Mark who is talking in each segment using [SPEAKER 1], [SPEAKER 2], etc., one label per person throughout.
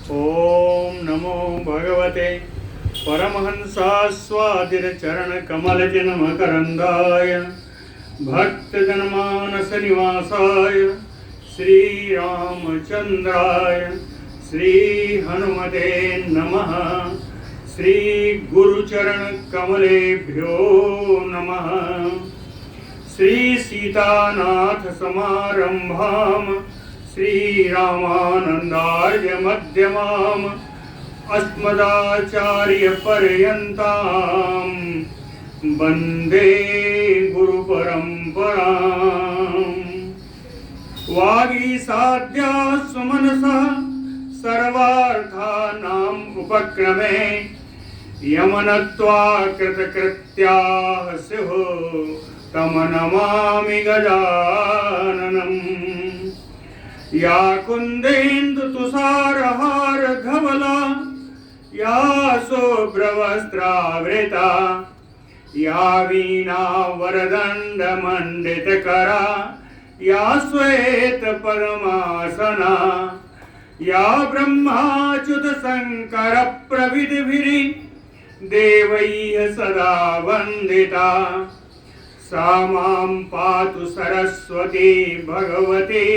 [SPEAKER 1] ओम नमो भगवते परमहंसास्वादिरचरणकमलजनमकरन्दाय भक्तजनमानसनिवासाय श्रीरामचन्द्राय श्रीहनुमते नमः। श्रीगुरुचरणकमलेभ्यो नमः। श्रीसीतानाथसमारम्भाम् श्रीरामानन्दार्यमध्यमाम् अस्मदाचार्यपर्यन्तां वन्दे गुरुपरम्पराम्। वागीसाद्या स्वमनसः सर्वार्थानाम् उपक्रमे यमनत्वा कृतकृत्याः स्युः तं नमामि गजाननम्। या कुन्देन्दुतुषारहार धवला या शुभ्रवस्त्रावृता या वीणा वरदण्डमण्डितकरा या श्वेतपद्मासना या ब्रह्माच्युतशङ्करप्रभृतिभिः देवैः सदा वन्दिता सा मां पातु सरस्वती भगवती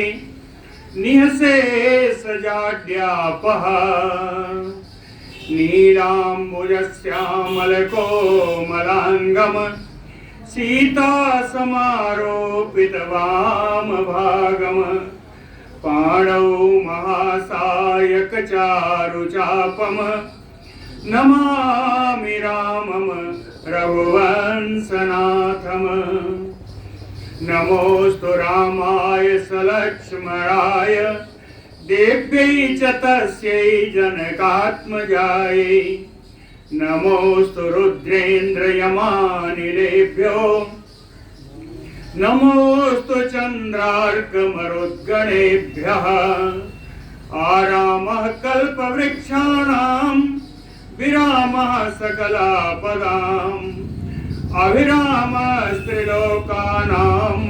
[SPEAKER 1] निःशेषजाड्यापः। नीलाम्बुजश्यामलकोमलाङ्गम् सीतासमारोपितवामभागम् पाणौ महासायकचारुचापम् नमामि रामम् रघुवंशनाथम्। नमोस्तु रामाय सलक्ष्मणाय देव्यै च तस्यै जनकात्मजायै। नमोस्तु रुद्रेन्द्रयमानिलेभ्यो नमोस्तु चन्द्रार्कमरुद्गणेभ्यः। आरामः कल्पवृक्षाणां विरामः सकलापदाम् अभिरामस्त्रिलोकानां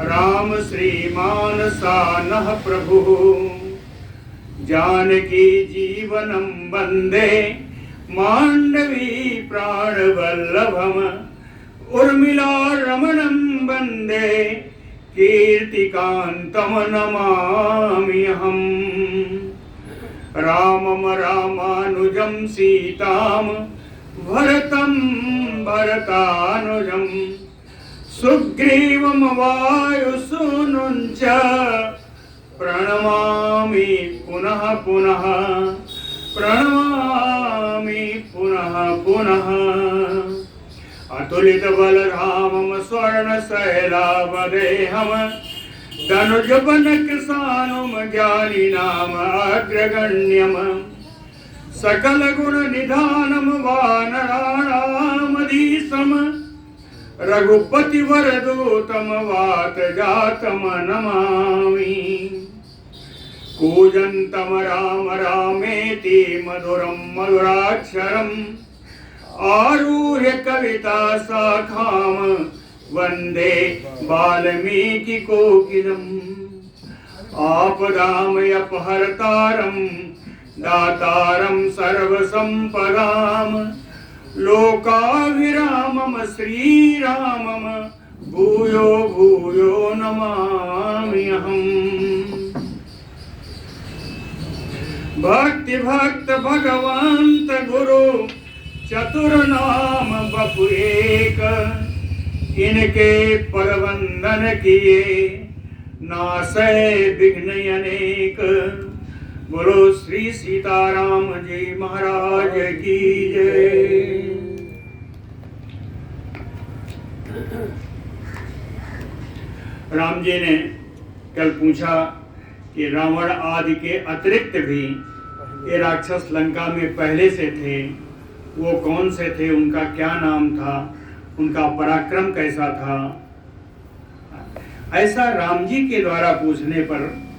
[SPEAKER 1] राम श्रीमानसानः प्रभुः। जानकी जीवनं वन्दे माण्डवी प्राणवल्लभम् उर्मिला रमणं वन्दे कीर्तिकान्तं नमाम्यहम्। रामं रामानुजं सीतां भरतं भरतानुजं सुग्रीवं वायुसूनुं च प्रणमामि पुनः पुनः प्रणमामि पुनः पुनः। अतुलितबलधामं स्वर्णशैलावदेहम् धनुजवनकृशानुं ज्ञानिनाम् अग्रगण्यम् सकलगुणनिधानं वानराणामधीशम् रघुपतिवरदूतं वातजातं नमामि। कूजन्तं राम रामेति मधुरं मधुराक्षरम् आरुह्य कविताशाखां वन्दे वाल्मीकिकोकिलम्। आपदामयपहर्तारं दातारं सर्वसम्पदां लोकाभिरामं श्रीरामं भूयो भूयो नमाम्यहम्। भक्ति भक्त भगवंत गुरु चतुर्नाम बपु एक इनके परवंदन किए नासै विघ्न अनेक। बोलो श्री सीताराम जी महाराज की जय। राम जी ने कल पूछा कि रावण आदि के अतिरिक्त भी ये राक्षस लंका में पहले से थे, वो कौन से थे, उनका क्या नाम था, उनका पराक्रम कैसा था। ऐसा राम जी के द्वारा पूछने पर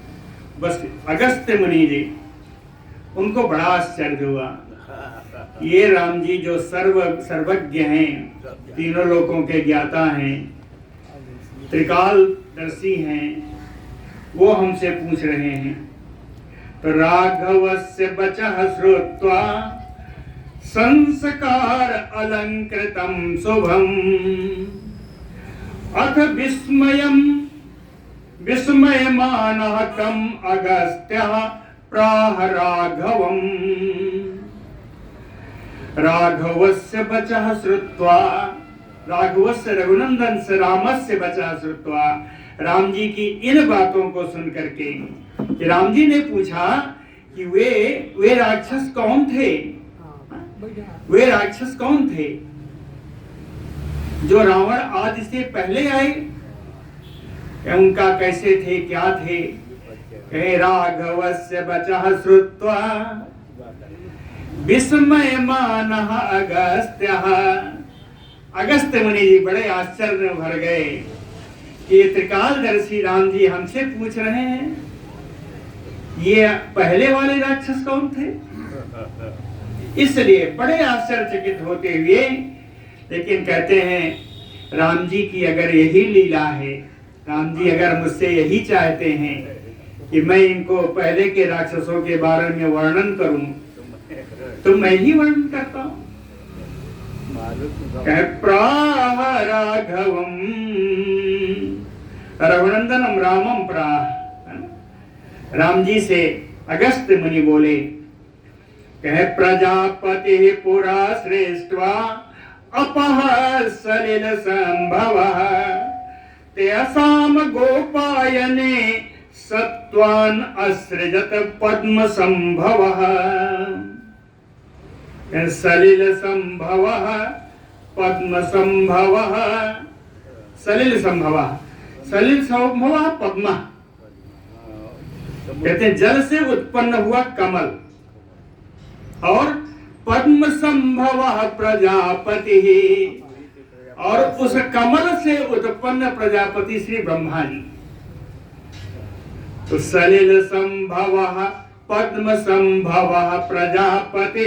[SPEAKER 1] बस अगस्त्य मुनि जी उनको बड़ा आश्चर्य हुआ। ये राम जी जो सर्वज्ञ हैं, तीनों लोकों के ज्ञाता हैं, त्रिकालदर्शी हैं, वो हमसे पूछ रहे हैं। तो राघवस्य वचः श्रुत्वा संस्कार अलंकृतं शुभम् अथ विस्मयमानः तम् अगस्त्यः प्राह राघवम् राघवस्य वचः श्रुत्वा राघवस्य रघुनंदन से रामस्य वचः श्रुत्वा राम जी की इन बातों को सुन करके कि राम जी ने पूछा कि वे राक्षस कौन थे, वे राक्षस कौन थे जो रावण आदि से पहले आए, उनका कैसे थे, क्या थे। कहे राघवस्य वचः श्रुत्वा विस्मयमानः अगस्त्यः। अगस्त्य मुनि जी बड़े आश्चर्य में भर गए कि त्रिकालदर्शी राम जी हमसे पूछ रहे हैं ये पहले वाले राक्षस कौन थे। इसलिए बड़े आश्चर्यचकित होते हुए, लेकिन कहते हैं राम जी की अगर यही लीला है, राम जी अगर मुझसे यही चाहते हैं कि मैं इनको पहले के राक्षसों के बारे में वर्णन करूं तो मैं ही वर्णन करता हूं। प्राह राघवम रघुनंदनम रामम प्राह। राम जी से अगस्त्य मुनि बोले, कहे प्रजापति पुरा श्रेष्ठवा अपह सलिल संभवः तेषां गोपायने सत्वान असृजत पद्म संभवः। सलिल संभवः पद्म संभवः, सलिल संभवः, सलिल संभवः पद्म, कहते हैं जल से उत्पन्न हुआ कमल, और पद्म संभवः प्रजापति, और उस कमल से उत्पन्न प्रजापति श्री ब्रह्मा जी। तो सलिल संभवः पद्म संभवः प्रजापति।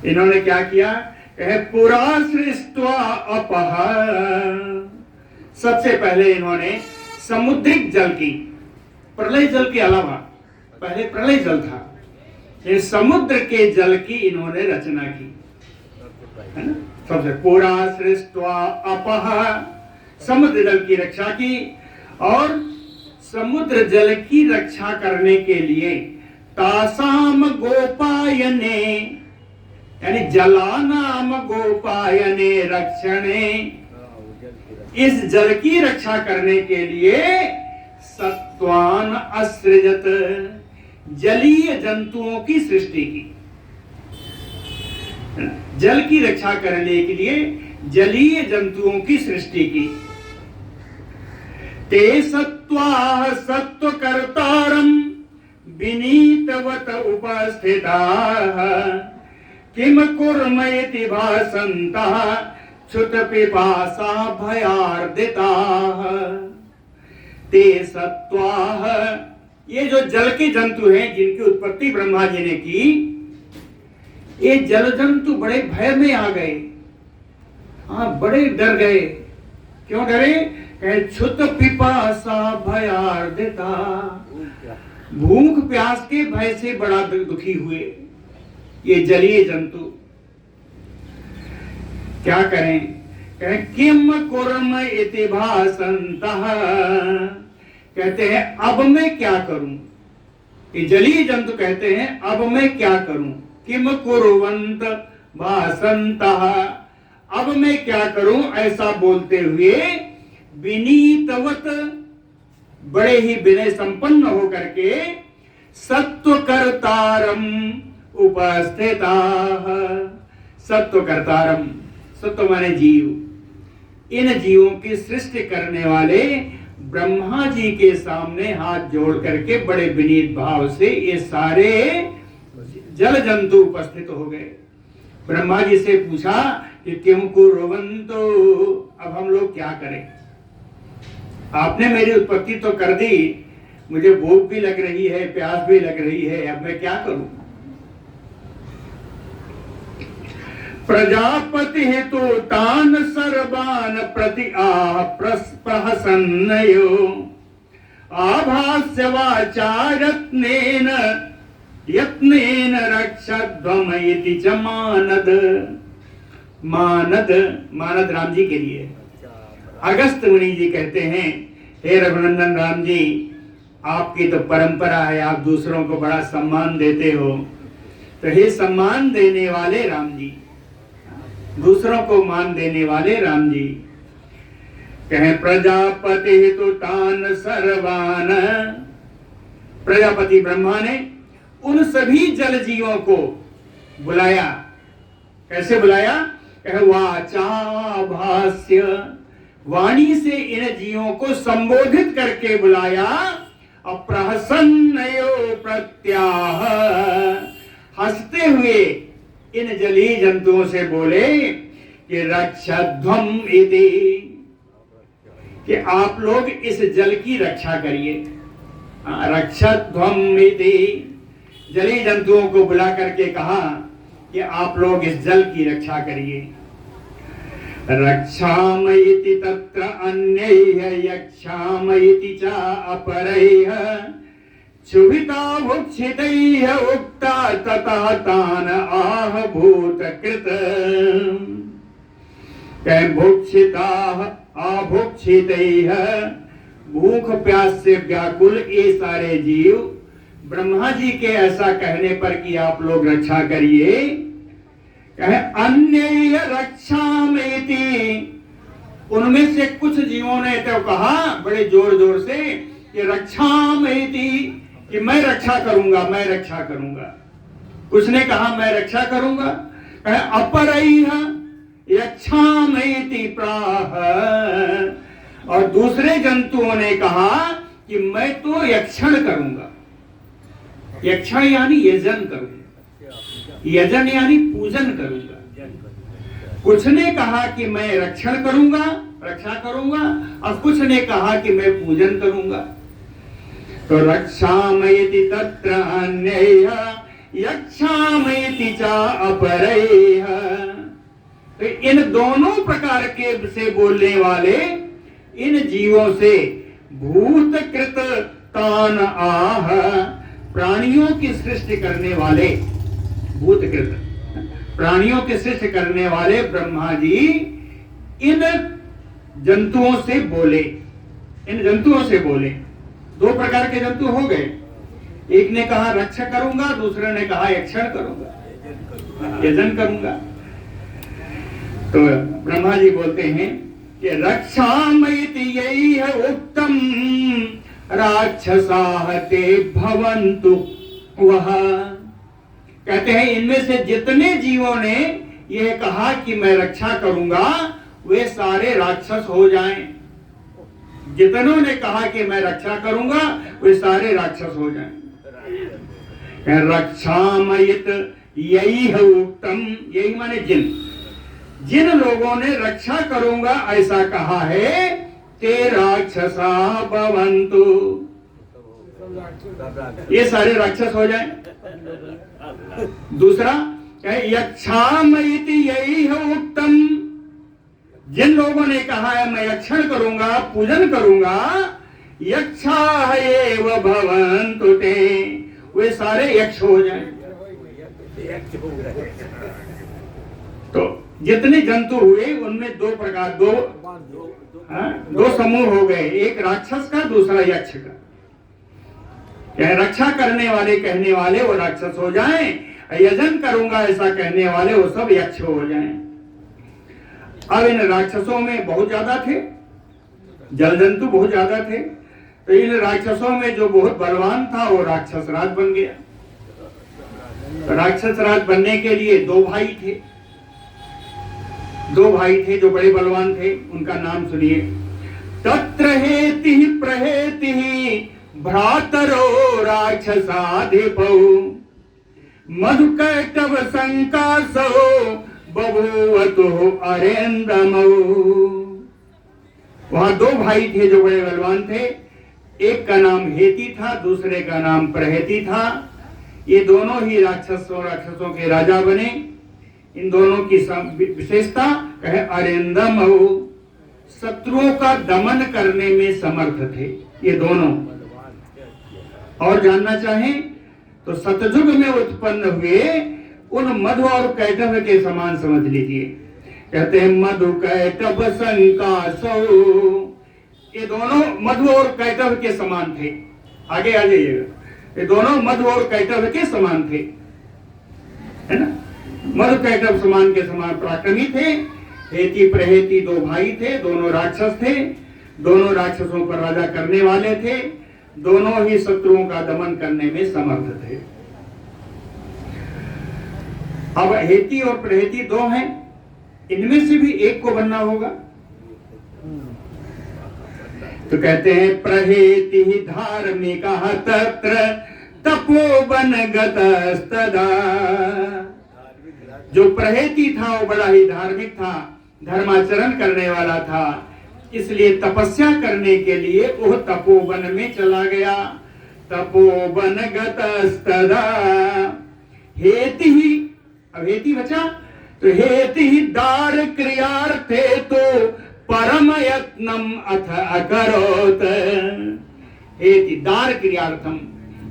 [SPEAKER 1] इन्होंने क्या किया, कहे पुरा सृष्ट्वा अपह। सबसे पहले इन्होंने समुद्रिक जल की, प्रलय जल के अलावा पहले प्रलय जल था, ये समुद्र के जल की इन्होंने रचना की, है ना। सबसे पुरा सृष्ट्वा अपह, समुद्र जल की रक्षा की, और समुद्र जल की रक्षा करने के लिए तासाम गोपायने, यानी जलानाम गोपायने रक्षणे, इस जल की रक्षा करने के लिए सत्वान असृजत, जलीय जंतुओं की सृष्टि की। जल की रक्षा करने के लिए जलीय जंतुओं की सृष्टि की। ते सत्वाः सत्वकर्तारं विनीतवत उपस्थिताः किम कुर्मैति भासन्तः क्षुत पिपासा भयार्दिताः। ते सत्वाः, ये जो जल के जंतु हैं जिनकी उत्पत्ति ब्रह्मा जी ने की, ये जल जंतु बड़े भय में आ गए, हाँ बड़े डर गए। क्यों डरे, क्षुत पिपासा भयार्दिता, भूख प्यास के भय से बड़ा दुखी हुए ये जलीय जंतु। क्या करें, कहे किम कुर्म इति भासन्तः, कहते हैं अब मैं क्या करूं। ये जलीय जंतु कहते हैं अब मैं क्या करूं। किम कुर्वन्त भासन्तः, अब मैं क्या करूं, ऐसा बोलते हुए विनीतवत, बड़े ही विनय संपन्न होकर के सत्वकर्तारम उपस्थिताः। सत्वकर्तारम, सत्व माने जीव, इन जीवों की सृष्टि करने वाले ब्रह्मा जी के सामने हाथ जोड़ करके बड़े विनीत भाव से ये सारे जल जंतु उपस्थित हो गए। ब्रह्मा जी से पूछा कि किम कुर्वन्तो, अब हम लोग क्या करें। आपने मेरी उत्पत्ति तो कर दी, मुझे भूख भी लग रही है, प्यास भी लग रही है, अब मैं क्या करूं। प्रजापति हेतु तान सर्वान प्रति आह प्रहसन्नयो, आभास्य वाचा रत्नेन यत्नेन रक्षध्वम इति च मानद। मानद मानद राम जी के लिए। अगस्त मुनि जी कहते हैं, हे रघुनंदन राम जी, आपकी तो परंपरा है, आप दूसरों को बड़ा सम्मान देते हो, तो हे सम्मान देने वाले राम जी, दूसरों को मान देने वाले राम जी, कहें प्रजापति तो तान सर्वान। प्रजापति ब्रह्मा ने उन सभी जल जीवों को बुलाया। कैसे बुलाया? कहे वाचा भाष्य, वाणी से इन जीवों को संबोधित करके बुलाया। अप्रहसन्नयो प्रत्याह, हंसते हुए इन जली जंतुओं से बोले कि रक्षध्वम इति, कि आप लोग इस जल की रक्षा करिए। रक्षध्वम इति, जली जंतुओं को बुला करके कहा कि आप लोग इस जल की रक्षा करिए। रक्षामयति तत्र अन्यैः यक्षामयति च अपरैः क्षुभिता भुक्षितैः उक्ता तथा तान आह भूतकृत। भुक्षिताः आभुक्षितैः, भूख प्यास से व्याकुल ये सारे जीव ब्रह्मा जी के ऐसा कहने पर कि आप लोग रक्षा करिए, कहे अन्य रक्षामेति, उनमें से कुछ जीवों ने तो कहा बड़े जोर जोर से कि रक्षामेति, कि मैं रक्षा करूंगा, मैं रक्षा करूंगा। कुछ ने कहा मैं रक्षा करूंगा। कहे अपरैः यक्षामेति प्राह, और दूसरे जंतुओं ने कहा कि मैं तो यक्षण करूंगा। यक्षण यानी यजन करूंगा, यजन यानी पूजन करूंगा। कुछ ने कहा कि मैं रक्षण करूंगा, रक्षा करूंगा, और कुछ ने कहा कि मैं पूजन करूंगा। तो रक्षामयति तत्र अन्यैः यक्षामयति च अपरैः, तो इन दोनों प्रकार के से बोलने वाले इन जीवों से भूतकृत तान आह, प्राणियों की सृष्टि करने वाले, भूतकृत प्राणियों की सृष्टि करने वाले ब्रह्मा जी इन जंतुओं से बोले, इन जंतुओं से बोले। दो प्रकार के जंतु हो गए, एक ने कहा रक्षा करूंगा, दूसरे ने कहा यक्षण करूंगा, यजन करूंगा। तो ब्रह्मा जी बोलते हैं कि रक्षामयति यही है उत्तम राक्षसाः ते भवन्तु वह। कहते हैं इनमें से जितने जीवों ने यह कहा कि मैं रक्षा करूंगा वे सारे राक्षस हो जाएं। जितनों ने कहा कि मैं रक्षा करूंगा वे सारे राक्षस हो जाएं। रक्षामयित यही है उत्तम, यही माने जिन लोगों ने रक्षा करूंगा ऐसा कहा है, ते राक्षसा भवन्तु, ये सारे राक्षस हो जाएं। दूसरा यक्षामयिति यही है उत्तम, जिन लोगों ने कहा है मैं यक्षण करूंगा, पूजन करूंगा, यक्षा एव भवन्तु ते, वे सारे यक्ष हो जाएं। तो जितने जंतु हुए उनमें दो प्रकार, दो समूह हो गए, एक राक्षस का, दूसरा यक्ष का। क्या रक्षा करने वाले कहने वाले वो राक्षस हो जाएं, यजन करूंगा ऐसा कहने वाले वो सब यक्ष हो जाएं। अब इन राक्षसों में बहुत ज्यादा थे, जल जंतु बहुत ज्यादा थे, तो इन राक्षसों में जो बहुत बलवान था वो राक्षस राज बन गया। तो राक्षस राज बनने के लिए दो भाई थे, दो भाई थे जो बड़े बलवान थे, उनका नाम सुनिए। तत्र हेति प्रहेति भ्रातरो राक्षसाधिपौ मधुकैटभ संकासो बभूवतु अरेंदमौ। वहां दो भाई थे जो बड़े बलवान थे, एक का नाम हेति था, दूसरे का नाम प्रहेति था। ये दोनों ही राक्षसों के राजा बने। इन दोनों की विशेषता कहे अरेंदमौ, शत्रुओं का दमन करने में समर्थ थे ये दोनों। और जानना चाहें तो सतयुग में उत्पन्न हुए उन मधु और कैटभ के समान समझ लीजिए। कहते हैं मधु कैटभ संकासौ, ये दोनों मधु और कैटभ के समान थे। आगे आ जाइएगा, ये दोनों मधु और कैटभ के समान थे, है ना। मधु कैटभ समान के समान पराक्रमी थे। हेती प्रहेती दो भाई थे, दोनों राक्षस थे, दोनों राक्षसों पर राजा करने वाले थे, दोनों ही शत्रुओं का दमन करने में समर्थ थे। अब हेती और प्रहेती दो हैं, इनमें से भी एक को बनना होगा। तो कहते हैं प्रहेति धार्मिक तत्र तपोवन गतस्तदा। जो प्रहेति था वो बड़ा ही धार्मिक था, धर्माचरण करने वाला था, इसलिए तपस्या करने के लिए वो तपोवन में चला गया। तपोवन गतस्तदा हेति ही, अब हेति बचा तो हेति ही दार क्रियार्थे तो परम यत्नम अथ अकरोत। हेति दार क्रियार्थम,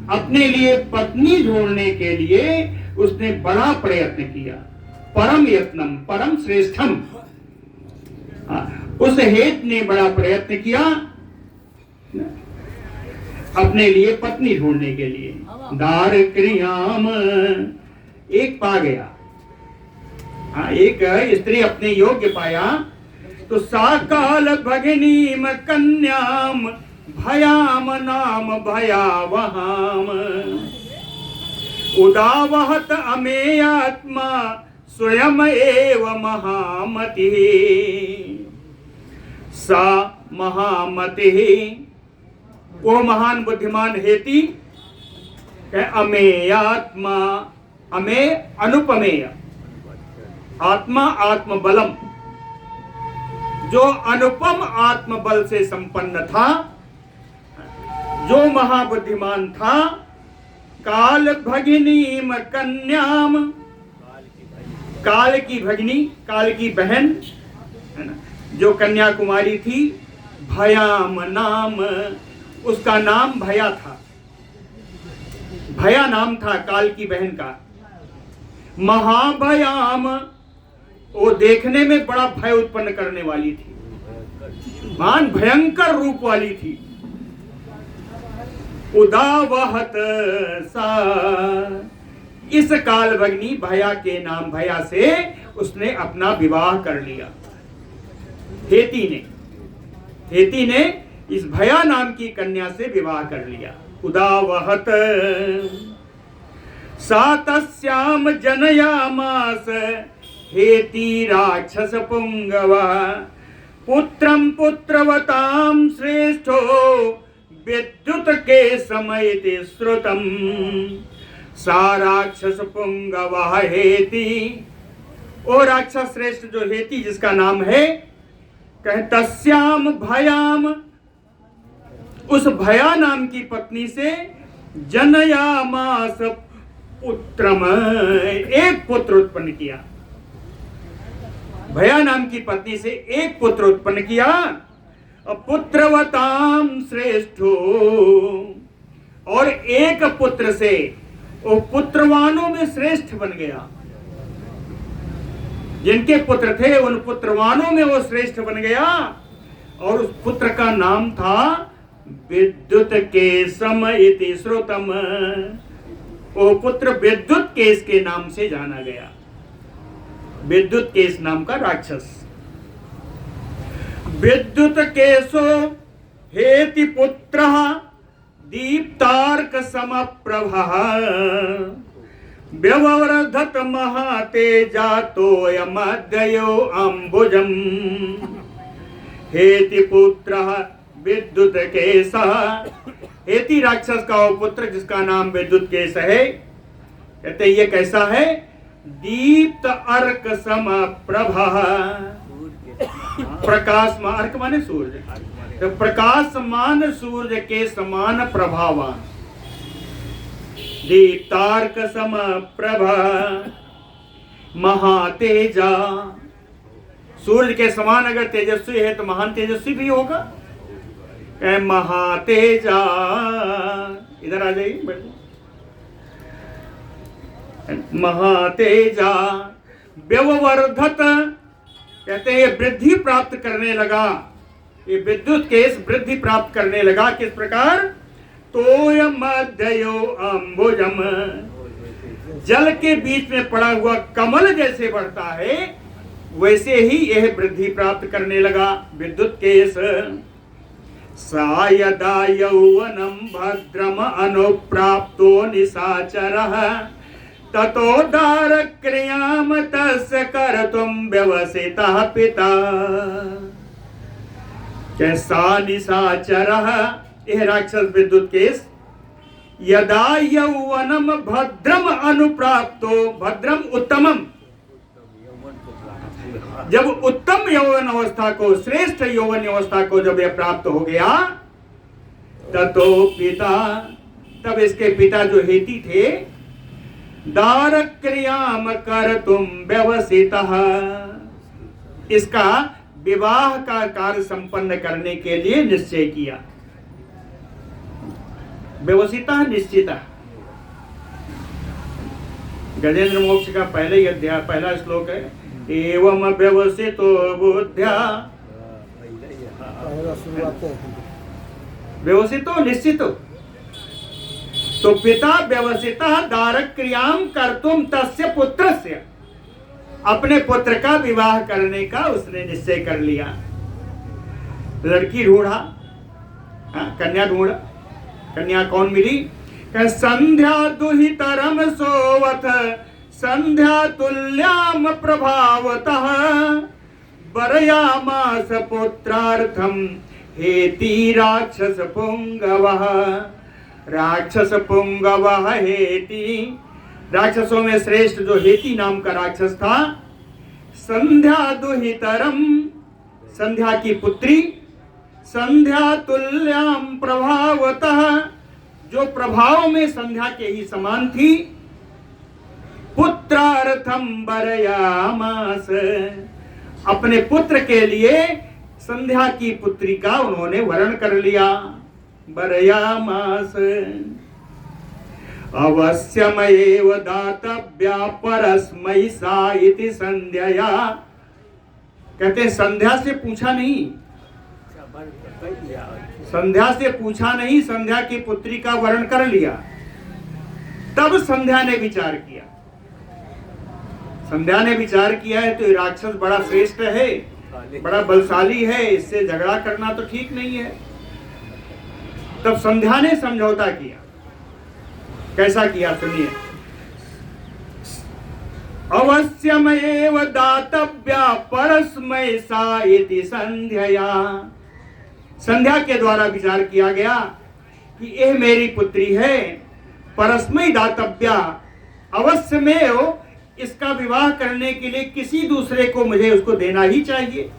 [SPEAKER 1] अपने लिए पत्नी ढूंढने के लिए उसने बड़ा प्रयत्न किया। परम यत्नम, परम श्रेष्ठम, उस हेत ने बड़ा प्रयत्न किया अपने लिए पत्नी ढूंढने के लिए। दार क्रियाम, एक पा गया, एक स्त्री अपने योग्य पाया तो साकाल भगिनीम कन्याम भयाम नाम भयावहाम। उदावहत अमेयात्मा स्वयं एव महामति। सा महामति, वो महान बुद्धिमान हेती, अमेयात्मा, अमे अनुपमेय, आत्मा आत्मबलम, जो अनुपम आत्मबल से संपन्न था, जो महाबुद्धिमान था। काल भगिनीम कन्याम, काल की भगिनी, काल की बहन, है ना, जो कन्याकुमारी थी। भयाम नाम, उसका नाम भया था, भया नाम था काल की बहन का। महाभयाम, वो देखने में बड़ा भय उत्पन्न करने वाली थी, महान भयंकर रूप वाली थी। उदावहत सा, इस काल भगिनी भया के नाम, भया से उसने अपना विवाह कर लिया। हेती ने इस भया नाम की कन्या से विवाह कर लिया। उदावहत सा तस्याम जनयामास हेती राक्षस पुंगवा। पुत्रम पुत्रवताम श्रेष्ठो विद्युत के समयति श्रुतम। सा राक्षस पुंगवा हेती, ओ राक्षस श्रेष्ठ जो हेती जिसका नाम है, कहे तस्याम भयाम, उस भया नाम की पत्नी से जनयामास पुत्रम, एक पुत्र उत्पन्न किया। भया नाम की पत्नी से एक पुत्र उत्पन्न किया। पुत्रवताम श्रेष्ठो, और एक पुत्र से वो पुत्रवानों में श्रेष्ठ बन गया। जिनके पुत्र थे उन पुत्रवानों में वो श्रेष्ठ बन गया। और उस पुत्र का नाम था विद्युत केसम इति श्रुतम। वो पुत्र विद्युत केस के नाम से जाना गया। विद्युत केस नाम का राक्षस। विद्युत केशो हेति पुत्र दीप्तार्क समप्रभः। व्यववर्धत महातेजातोयमद्वयो अम्बुजम्। हेति पुत्र विद्युत केशः। हेति राक्षस का वो पुत्र जिसका नाम विद्युत केश है, कहते ये कैसा है? दीप्त अर्क समप्रभः। प्रकाशमान, अर्क माने सूर्य, तो प्रकाशमान सूर्य के समान प्रभावान। दीप्तार्क समप्रभा महातेजा। सूर्य के समान अगर तेजस्वी है तो महान तेजस्वी भी होगा। महातेजा, इधर आ जाइए, बैठ। महातेजा व्यववर्धत, कहते हैं ये वृद्धि प्राप्त करने लगा, ये विद्युत केस वृद्धि प्राप्त करने लगा। किस प्रकार? तोयमद्यो अंबुजम, जल के बीच में पड़ा हुआ कमल जैसे बढ़ता है वैसे ही यह वृद्धि प्राप्त करने लगा विद्युत केस। सा यदा यौवनम भद्रम अनुप्राप्तो निशाचरः ततो दारक्रियाम तस्य कर्तुम व्यवसितः पिता। कैसा निशाचरः, यह राक्षस विद्युत केस, यदा यौवनम भद्रम अनुप्राप्तो, भद्रम उत्तमम, जब उत्तम यौवन अवस्था को, श्रेष्ठ यौवन अवस्था को जब यह प्राप्त हो गया, ततो पिता, तब इसके पिता जो हेती थे, दारक्रियाम कर्तुम व्यवसितः, इसका विवाह का कार्य संपन्न करने के लिए निश्चय किया। व्यवसितः निश्चितः, गजेंद्र मोक्ष का पहले ही अध्याय, पहला श्लोक है, एवं व्यवसितो बुद्ध्या, व्यवसितो निश्चितो, तो पिता व्यवसितः दारक्रियाम कर्तुम तस्य पुत्रस्य, अपने पुत्र का विवाह करने का उसने निश्चय कर लिया। लड़की ढूंढा, कन्या ढूंढा। कन्या कौन मिली? संध्या दुहितरम सोवथ संध्या तुल्याम प्रभावतः वरयामास पुत्रार्थम हेति राक्षस पुंगवः। राक्षस पुंगवः हेति, राक्षसों में श्रेष्ठ जो हेति नाम का राक्षस था, संध्या दुहितरम, संध्या की पुत्री, संध्या तुल्याम प्रभावतः, जो प्रभाव में संध्या के ही समान थी, पुत्रार्थम वरयामास, अपने पुत्र के लिए संध्या की पुत्री का उन्होंने वरण कर लिया। वरयामास अवश्यमेव दातव्या परस्मै सा इति संध्या, कहते संध्या से पूछा नहीं, संध्या से पूछा नहीं, संध्या की पुत्री का वर्ण कर लिया। तब संध्या ने विचार किया, संध्या ने विचार किया है तो राक्षस बड़ा श्रेष्ठ है, बड़ा बलशाली है, इससे झगड़ा करना तो ठीक नहीं है। तब संध्या ने समझौता किया। कैसा किया सुनिए, अवश्यमेव दातव्या परस्मै सा इति संध्या, संध्या के द्वारा विचार किया गया कि यह मेरी पुत्री है, परस्मै दातव्या, अवश्य में इसका विवाह करने के लिए किसी दूसरे को मुझे उसको देना ही चाहिए।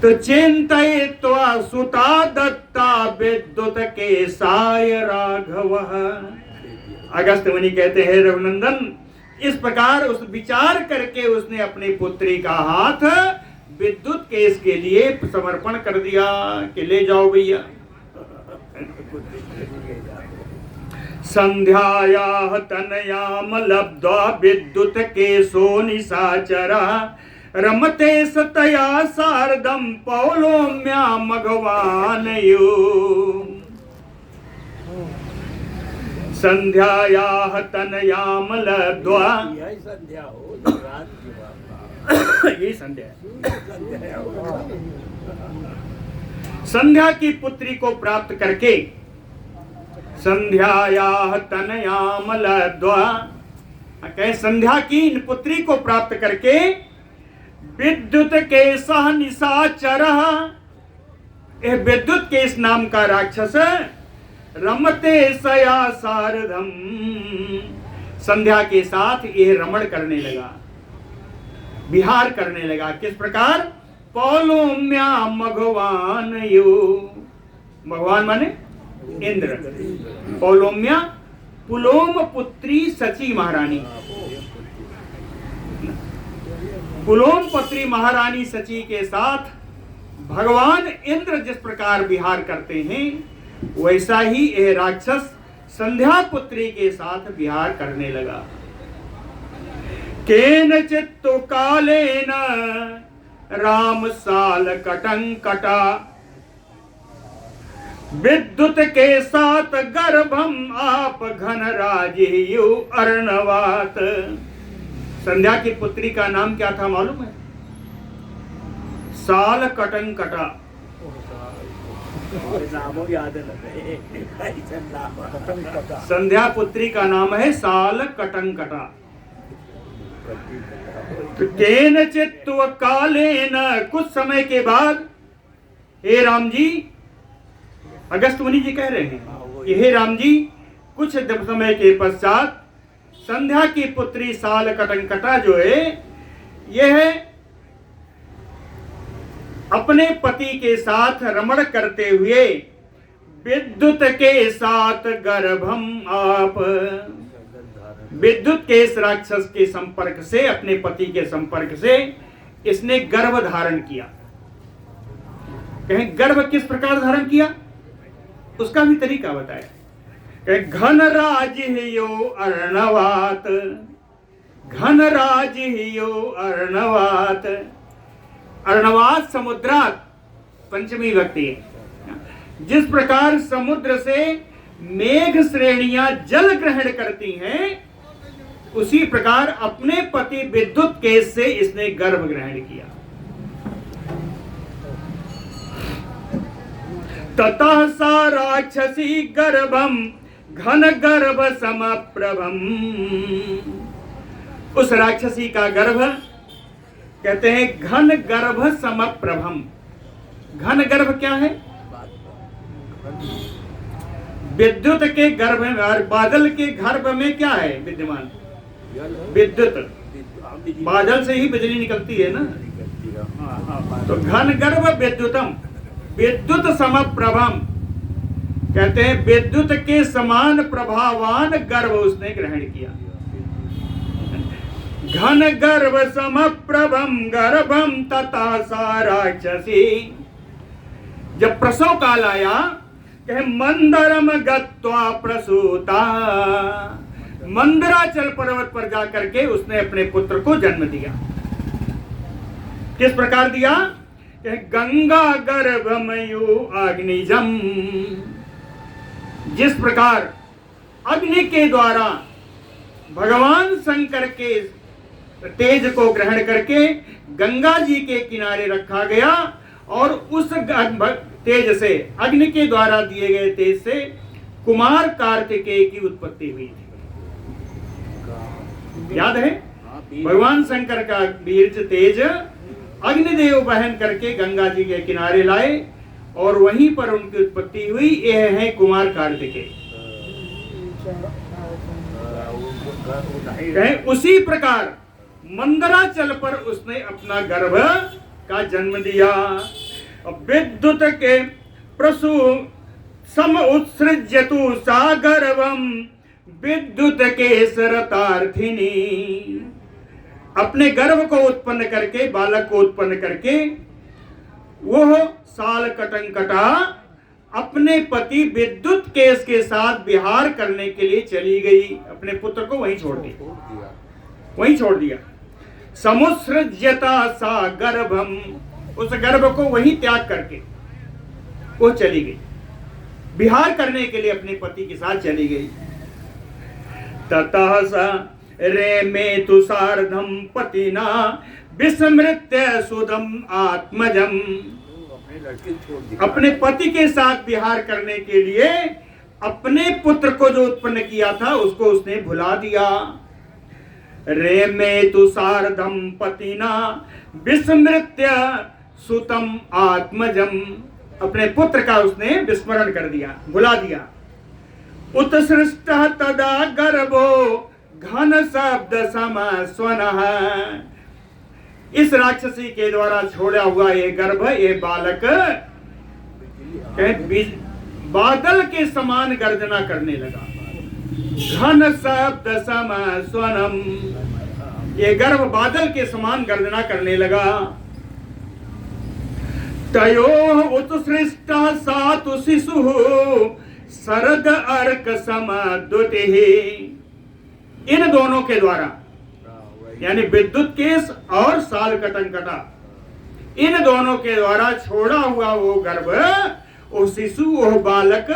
[SPEAKER 1] तो चिंतयित्वा सुता दत्ता विद्युत केसाय राघव। अगस्त मुनि कहते हैं रघुनंदन, इस प्रकार उस विचार करके उसने अपनी पुत्री का हाथ विद्युत केस के लिए समर्पण कर दिया कि ले जाओ भैया। संध्यायाः तनयाम लब्ध्वा विद्युत केशो निशाचरा रमते सतया सार्धम पौलोम्या मघवानयो। संध्यायाः तनयाम लब्ध्वा, ये संध्या, संध्या की पुत्री को प्राप्त करके, संध्यायाः तनयाम लब्ध्वा, कहे संध्या की इन पुत्री को प्राप्त करके, विद्युत केशः निशाचरः, यह विद्युत केश नाम का राक्षस रमते सया सारधम, संध्या के साथ यह रमण करने लगा, विहार करने लगा। किस प्रकार? पौलोम्या मघवान यो, भगवान माने इंद्र, पौलोम्या पुलोम पुत्री सची महारानी, पुलोम पुत्री महारानी सची के साथ भगवान इंद्र जिस प्रकार विहार करते हैं, वैसा ही यह राक्षस संध्या पुत्री के साथ विहार करने लगा। केनचित् कालेन राम साल कटंकटा, विद्युत के साथ गर्भम आप घन राजयु अर्णवात। संध्या की पुत्री का नाम क्या था मालूम है? साल कटंकटा। संध्या पुत्री का नाम है साल कटंकटा। केनचित् कालेन, कुछ समय के बाद, हे राम जी, अगस्त मुनि जी कह रहे हैं कि हे राम जी, कुछ समय के पश्चात संध्या की पुत्री साल कटंकटा जो है, यह अपने पति के साथ रमण करते हुए विद्युत के साथ गर्भम आप, विद्युत के इस राक्षस के संपर्क से, अपने पति के संपर्क से इसने गर्भ धारण किया। कहें गर्भ किस प्रकार धारण किया, उसका भी तरीका बताया। कहें घन राज यो अर्णवात, घन राज यो अर्णवात। अर्णवात समुद्रात, पंचमी विभक्ति है। जिस प्रकार समुद्र से मेघ श्रेणियां जल ग्रहण करती हैं, उसी प्रकार अपने पति विद्युत केश से इसने गर्भ ग्रहण किया। ततः सा राक्षसी गर्भम घन गर्भ समप्रभम। उस राक्षसी का गर्भ कहते हैं घन गर्भ समप्रभम। घन गर्भ क्या है? विद्युत के गर्भ में और बादल के गर्भ में क्या है विद्यमान? विद्युत। बादल से ही बिजली निकलती है ना। तो घन गर्भ विद्युतम, विद्युत समप्रभम, कहते हैं विद्युत के समान प्रभावान गर्भ उसने ग्रहण किया। घन गर्भ समप्रभम गर्भम तथा सा राक्षसी। जब प्रसव काल आया, कहे मंदरम गत्वा प्रसूता, मंदराचल पर्वत पर जाकर के उसने अपने पुत्र को जन्म दिया। किस प्रकार दिया? कहे गंगा गर्भमयु अग्निजम। जिस प्रकार अग्नि के द्वारा भगवान शंकर के तेज को ग्रहण करके गंगा जी के किनारे रखा गया, और उस तेज से, अग्नि के द्वारा दिए गए तेज से कुमार कार्तिकेय की उत्पत्ति हुई थी। याद है? भगवान शंकर का बीर्ज तेज अग्निदेव बहन करके गंगा जी के किनारे लाए, और वहीं पर उनकी उत्पत्ति हुई। यह है कुमार कार्तिकेय। उसी प्रकार मंदराचल पर उसने अपना गर्भ का जन्म दिया। विद्युत के प्रसु सम उत्सृज्यतु सा गर्भम विद्युत के सरतार्थिनी। अपने गर्भ को उत्पन्न करके, बालक को उत्पन्न करके, वह साल कटंकटा अपने पति विद्युत केश के साथ विहार करने के लिए चली गई। अपने पुत्र को वहीं छोड़ दिया। समुत्सृज्यता सा गर्भम, उस गर्भ को वहीं त्याग करके वो चली गई, विहार करने के लिए अपने पति के साथ चली गई। ततः सा रे में तुषार्धम पतिना विस्मृत्य सुदम आत्मजम। अपने पति के साथ विहार करने के लिए अपने पुत्र को जो उत्पन्न किया था उसको उसने भुला दिया। रे में तुषार्धम पतिना विस्मृत्य सुतम आत्मजम। अपने पुत्र का उसने विस्मरण कर दिया, भुला दिया। उत्सृष्ट तदा गर्भो घन शब्द समस्वनः। इस राक्षसी के द्वारा छोड़ा हुआ ये गर्भ, ये बालक बादल के समान गर्जना करने लगा। घन शब्द समस्वनम, ये गर्भ बादल के समान गर्जना करने लगा। तयोः उत्सृष्टा सातु शिशुः शरद अर्क समद्युतिः। इन दोनों के द्वारा, यानी विद्युत केस और साल कटंकटा, इन दोनों के द्वारा छोड़ा हुआ वो गर्भ, वो शिशु, वो बालक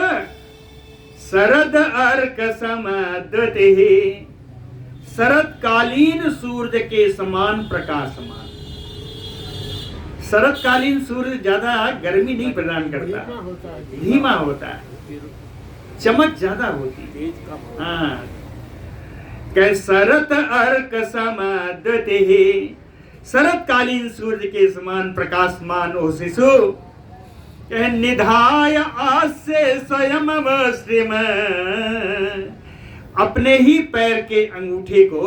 [SPEAKER 1] शरद अर्क समद्युतिः, शरतकालीन सूर्य के समान प्रकाशमान। शरतकालीन सूर्य ज्यादा गर्मी नहीं प्रदान करता, धीमा होता है, चमक ज्यादा होती है। हाँ, शरत अर्क समद्युतिः, शरतकालीन सूर्य के समान प्रकाशमान ओ शिशु निधाय आस्य स्वयं श्रीम, अपने ही पैर के अंगूठे को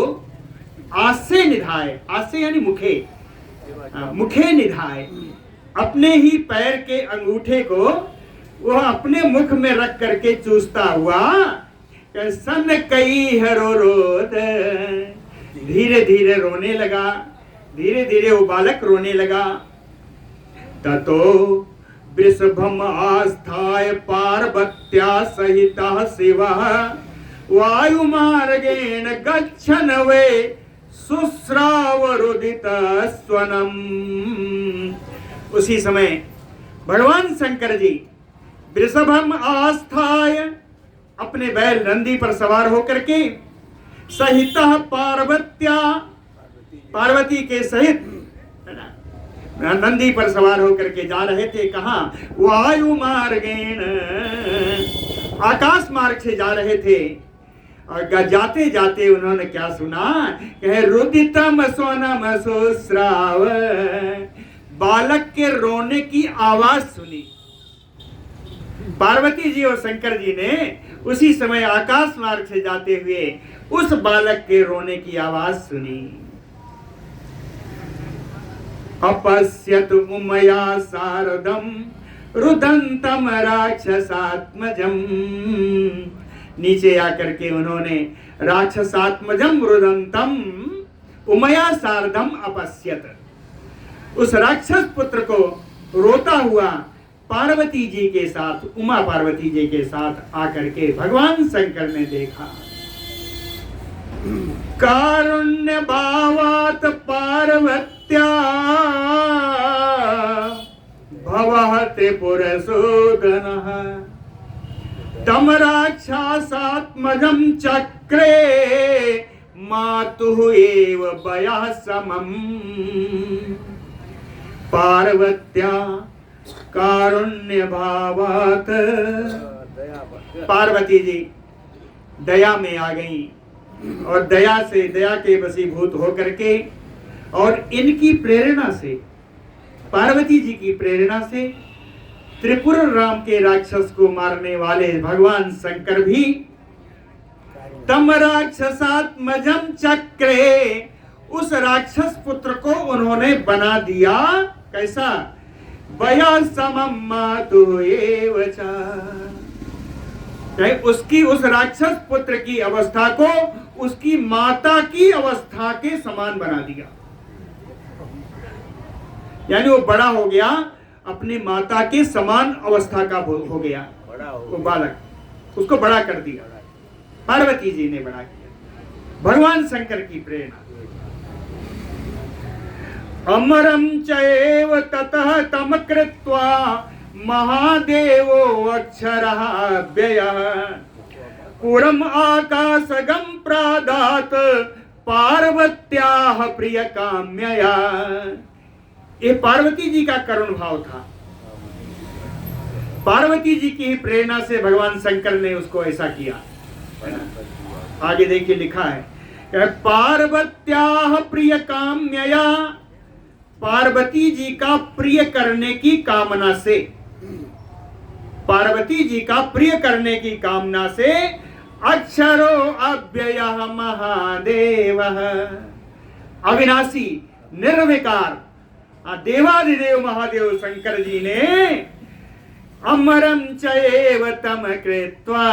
[SPEAKER 1] आस्य निधाय, आस्य यानी मुखे, मुखे निधाय, अपने ही पैर के अंगूठे को वह अपने मुख में रख करके चूसता हुआ सन कई हरो रोद, धीरे धीरे रोने लगा, धीरे धीरे वो बालक रोने लगा। ततो वृषभम आस्थाय पार्वत्या सहिता शिवः वायु मार्गेण गच्छन् वे शुश्रावरुदित स्वनम। उसी समय भगवान शंकर जी वृषभम आस्थाय, अपने बैल नंदी पर सवार होकर के, सहिता पार्वत्या, पार्वती के सहित नंदी पर सवार होकर के जा रहे थे। कहाँ? वायु मार्गेण, आकाश मार्ग से जा रहे थे। और जाते जाते उन्होंने क्या सुना? कहे रुदितम स्वनम शुश्राव, बालक के रोने की आवाज सुनी। पार्वती जी और शंकर जी ने उसी समय आकाश मार्ग से जाते हुए उस बालक के रोने की आवाज सुनी। अपश्यत उमया शारदम रुदंतम राक्षसात्मजम, नीचे आकर के उन्होंने राक्षसात्मजम रुदंतम उमया शारदम अपश्यत, उस राक्षस पुत्र को रोता हुआ पार्वती जी के साथ, उमा पार्वती जी के साथ आकर के भगवान शंकर ने देखा। कारुण्य भावात पार्वत्या भवहते पुरसूदनः, तम राक्षसात्मजं चक्रे मातुः एव वयः समम्। पार्वत्या कारुण्य भावात, पार्वती जी दया में आ गई और दया से, दया के वशीभूत होकर के और इनकी प्रेरणा से, पार्वती जी की प्रेरणा से त्रिपुर राम के राक्षस को मारने वाले भगवान शंकर भी तम राक्षसात्मजम चक्रे, उस राक्षस पुत्र को उन्होंने बना दिया। कैसा? वया समम मातु एव च, उसकी, उस राक्षस पुत्र की अवस्था को उसकी माता की अवस्था के समान बना दिया। यानी वो बड़ा हो गया, अपनी माता के समान अवस्था का हो गया वो बालक, उसको बड़ा कर दिया। पार्वती जी ने बड़ा किया, भगवान शंकर की प्रेरणा। अमरम चैव ततः तम कृत्वा महादेवो अक्षरः व्ययः, पुरम आकाशगम प्रादात पार्वत्याः प्रिय काम्यया। ये पार्वती जी का करुण भाव था। पार्वती जी की प्रेरणा से भगवान शंकर ने उसको ऐसा किया। आगे देखिए लिखा है, पार्वत्याः प्रिय काम्यया, पार्वती जी का प्रिय करने की कामना से, पार्वती जी का प्रिय करने की कामना से अक्षरो अव्ययः महादेवः, अविनाशी निर्विकार देवादिदेव महादेव शंकर जी ने अमरम चैव तम कृत्वा,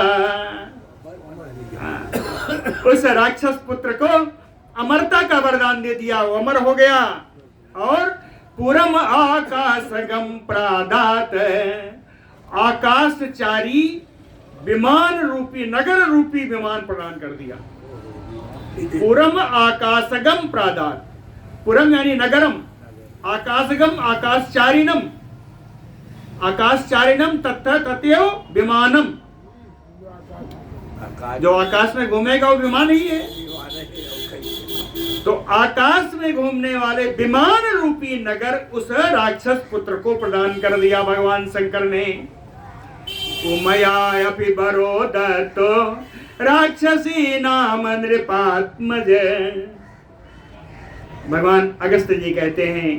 [SPEAKER 1] उस राक्षस पुत्र को अमरता का वरदान दे दिया। वो अमर हो गया और पुरम आकाशगम प्रादात, आकाशचारी विमान रूपी नगर रूपी विमान प्रदान कर दिया। पुरम आकाशगम प्रादात, पुरम यानी नगरम, आकाशगम आकाशचारिणम, आकाशचारिणम तथा तथैव विमानम, जो आकाश में घूमेगा वो विमान ही है। तो आकाश में घूमने वाले विमान रूपी नगर उस राक्षस पुत्र को प्रदान कर दिया भगवान शंकर ने। उमयापि बरो दत्तो राक्षसी नाम नृपात्मज। भगवान अगस्त जी कहते हैं,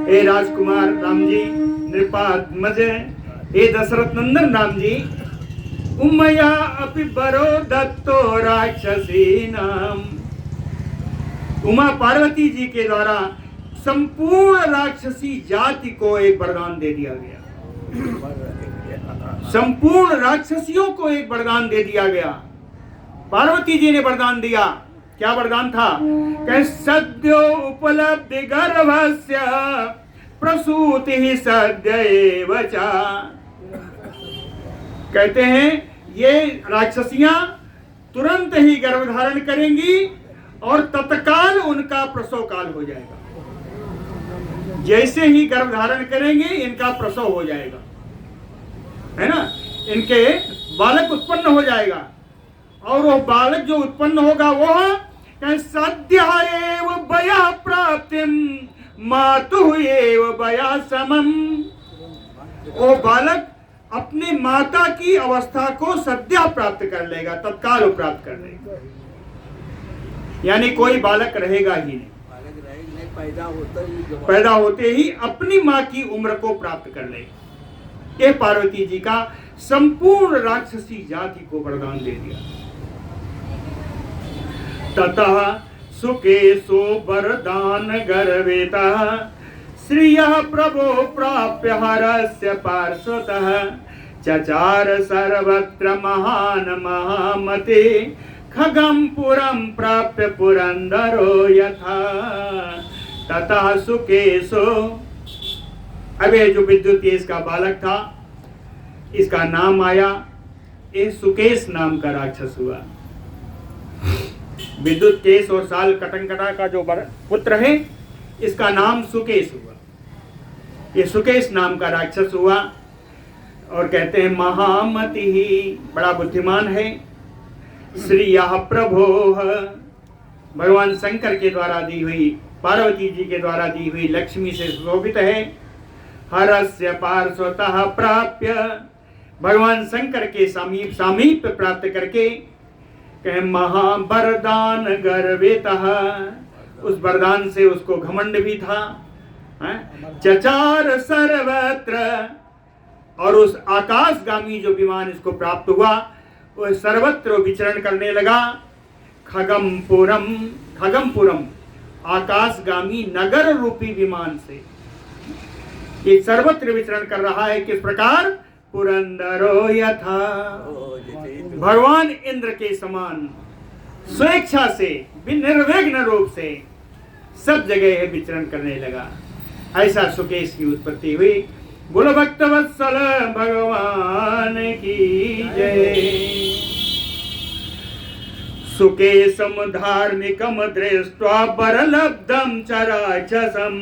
[SPEAKER 1] हे राजकुमार राम जी, नृपात्मज, हे दशरथ नंदन राम जी, उमया अपि बरो दत्तो राक्षसी नाम। उमा पार्वती जी के द्वारा संपूर्ण राक्षसी जाति को एक वरदान दे दिया गया। संपूर्ण राक्षसियों को एक वरदान दे दिया गया। पार्वती जी ने वरदान दिया। क्या वरदान था? कि सद्यो उपलब्धि गर्भस्य प्रसूति सद्य एव च। कहते हैं ये राक्षसियां तुरंत ही गर्भ धारण करेंगी और तत्काल उनका प्रसव काल हो जाएगा। जैसे ही गर्भ धारण करेंगे इनका प्रसव हो जाएगा, है ना, इनके बालक उत्पन्न हो जाएगा। और वो बालक जो उत्पन्न होगा वह सद्य एव वया प्राप्तिम मातु एव वया समम। वो बालक अपनी माता की अवस्था को सद्य प्राप्त कर लेगा, तत्काल प्राप्त कर लेगा, यानी कोई बालक रहेगा ही नहीं, पैदा होते ही अपनी माँ की उम्र को प्राप्त कर लेगा। ये पार्वती जी का संपूर्ण राक्षसी जाति को वरदान दे दिया। ततः सुकेशो वरदान गर्वेतः श्रियः प्रभो प्राप्य हरस्य पार्श्वतः चचार सर्वत्र महान महामते खगम पुरम प्राप्य पुरंदरो यथा। ततः सुकेशो, अब ये जो विद्युत इसका बालक था, इसका नाम आया, ये सुकेश नाम का राक्षस हुआ। विद्युत केश और साल कटंकटा का जो पुत्र है, इसका नाम सुकेश हुआ। ये सुकेश नाम का राक्षस हुआ। और कहते हैं महामति ही, बड़ा बुद्धिमान है। श्रियः प्रभो, भगवान शंकर के द्वारा दी हुई, पार्वती जी के द्वारा दी हुई लक्ष्मी से सुशोभित है। हरस्य पार्श्वतः प्राप्य, भगवान शंकर के सामीप्य प्राप्त करके कहे महावरदान गर्वेतः, उस वरदान से उसको घमंड भी था। चचार सर्वत्र, और उस आकाशगामी जो विमान इसको प्राप्त हुआ वो सर्वत्र विचरण करने लगा। खगमपुरम, खगमपुरम आकाशगामी नगर रूपी विमान से ये सर्वत्र विचरण कर रहा है। किस प्रकार? पुरंदरो यथा, भगवान इंद्र के समान स्वेच्छा से निर्विघ्न रूप से सब जगह विचरण करने लगा। ऐसा सुकेश की उत्पत्ति हुई। बोलो भक्तवत्सल भगवान की जय। सुकेशम धार्मिकम दृष्ट्वा बरलब्धम च राक्षसम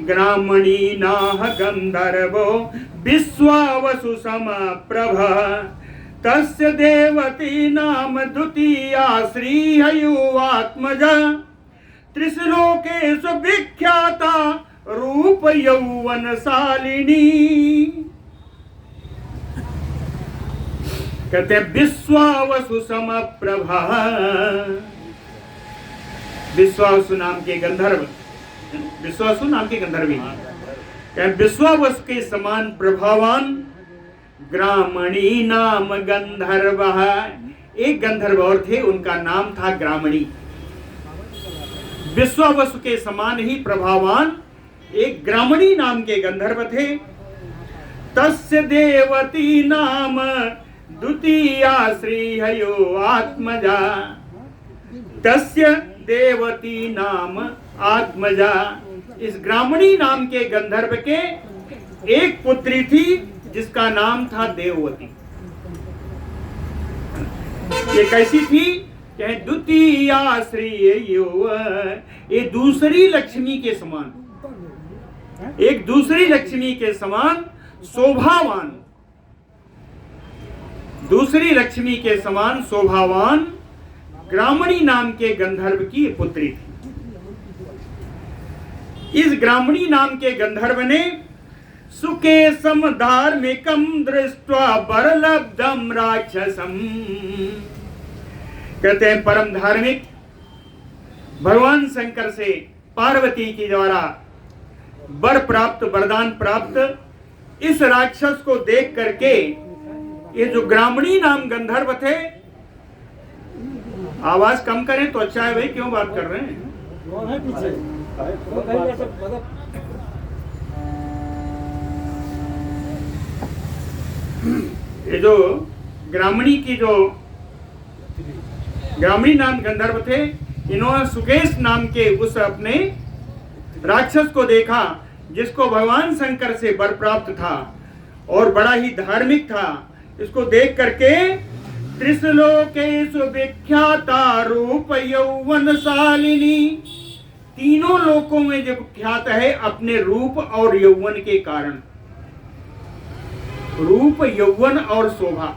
[SPEAKER 1] ग्रामणी नाह गंधर्वो विश्वावसु समप्रभ तस्य देवती नाम द्वितीया श्रीहयुवात्मजा त्रिश्लोकेषु विख्याता रूप यौवन शालिनी। कहते हैं विश्वावसु समप्रभा, विश्वावसु नाम के गंधर्व, विश्वावसु नाम के गंधर्वी विश्वावसु के समान प्रभावान ग्रामणी नाम गंधर्व। एक गंधर्व और थे, उनका नाम था ग्रामणी। विश्वावसु के समान ही प्रभावान एक ग्रामणी नाम के गंधर्व थे। तस्य देवती नाम द्वितीया श्रीहयो आत्मजा, तस्य देवती नाम आत्मजा, इस ग्रामणी नाम के गंधर्व के एक पुत्री थी जिसका नाम था देववती। ये कैसी थी? द्वितीय श्री, ये दूसरी लक्ष्मी के समान, एक दूसरी लक्ष्मी के समान शोभावान, दूसरी लक्ष्मी के समान शोभावान ग्रामणी नाम के गंधर्व की पुत्री थी। इस ग्रामणी नाम के गंधर्व ने सुकेशम धार्मिकम दृष्ट्वा बरलब्धम राक्षसम, कहते हैं परम धार्मिक भगवान शंकर से पार्वती के द्वारा वर प्राप्त, वरदान प्राप्त इस राक्षस को देख करके ये जो ग्रामणी नाम गंधर्व थे, आवाज कम करें तो अच्छा है भाई, क्यों बात कर रहे हैं? ये जो ग्रामणी नाम गंधर्व थे, इन्होंने सुकेश नाम के उस अपने राक्षस को देखा जिसको भगवान शंकर से वर प्राप्त था और बड़ा ही धार्मिक था। इसको देख करके त्रिशलोकेषु विख्याता रूप यौवनशालिनी, तीनों लोकों में जो ख्यात है अपने रूप और यौवन के कारण, रूप, यौवन और शोभा,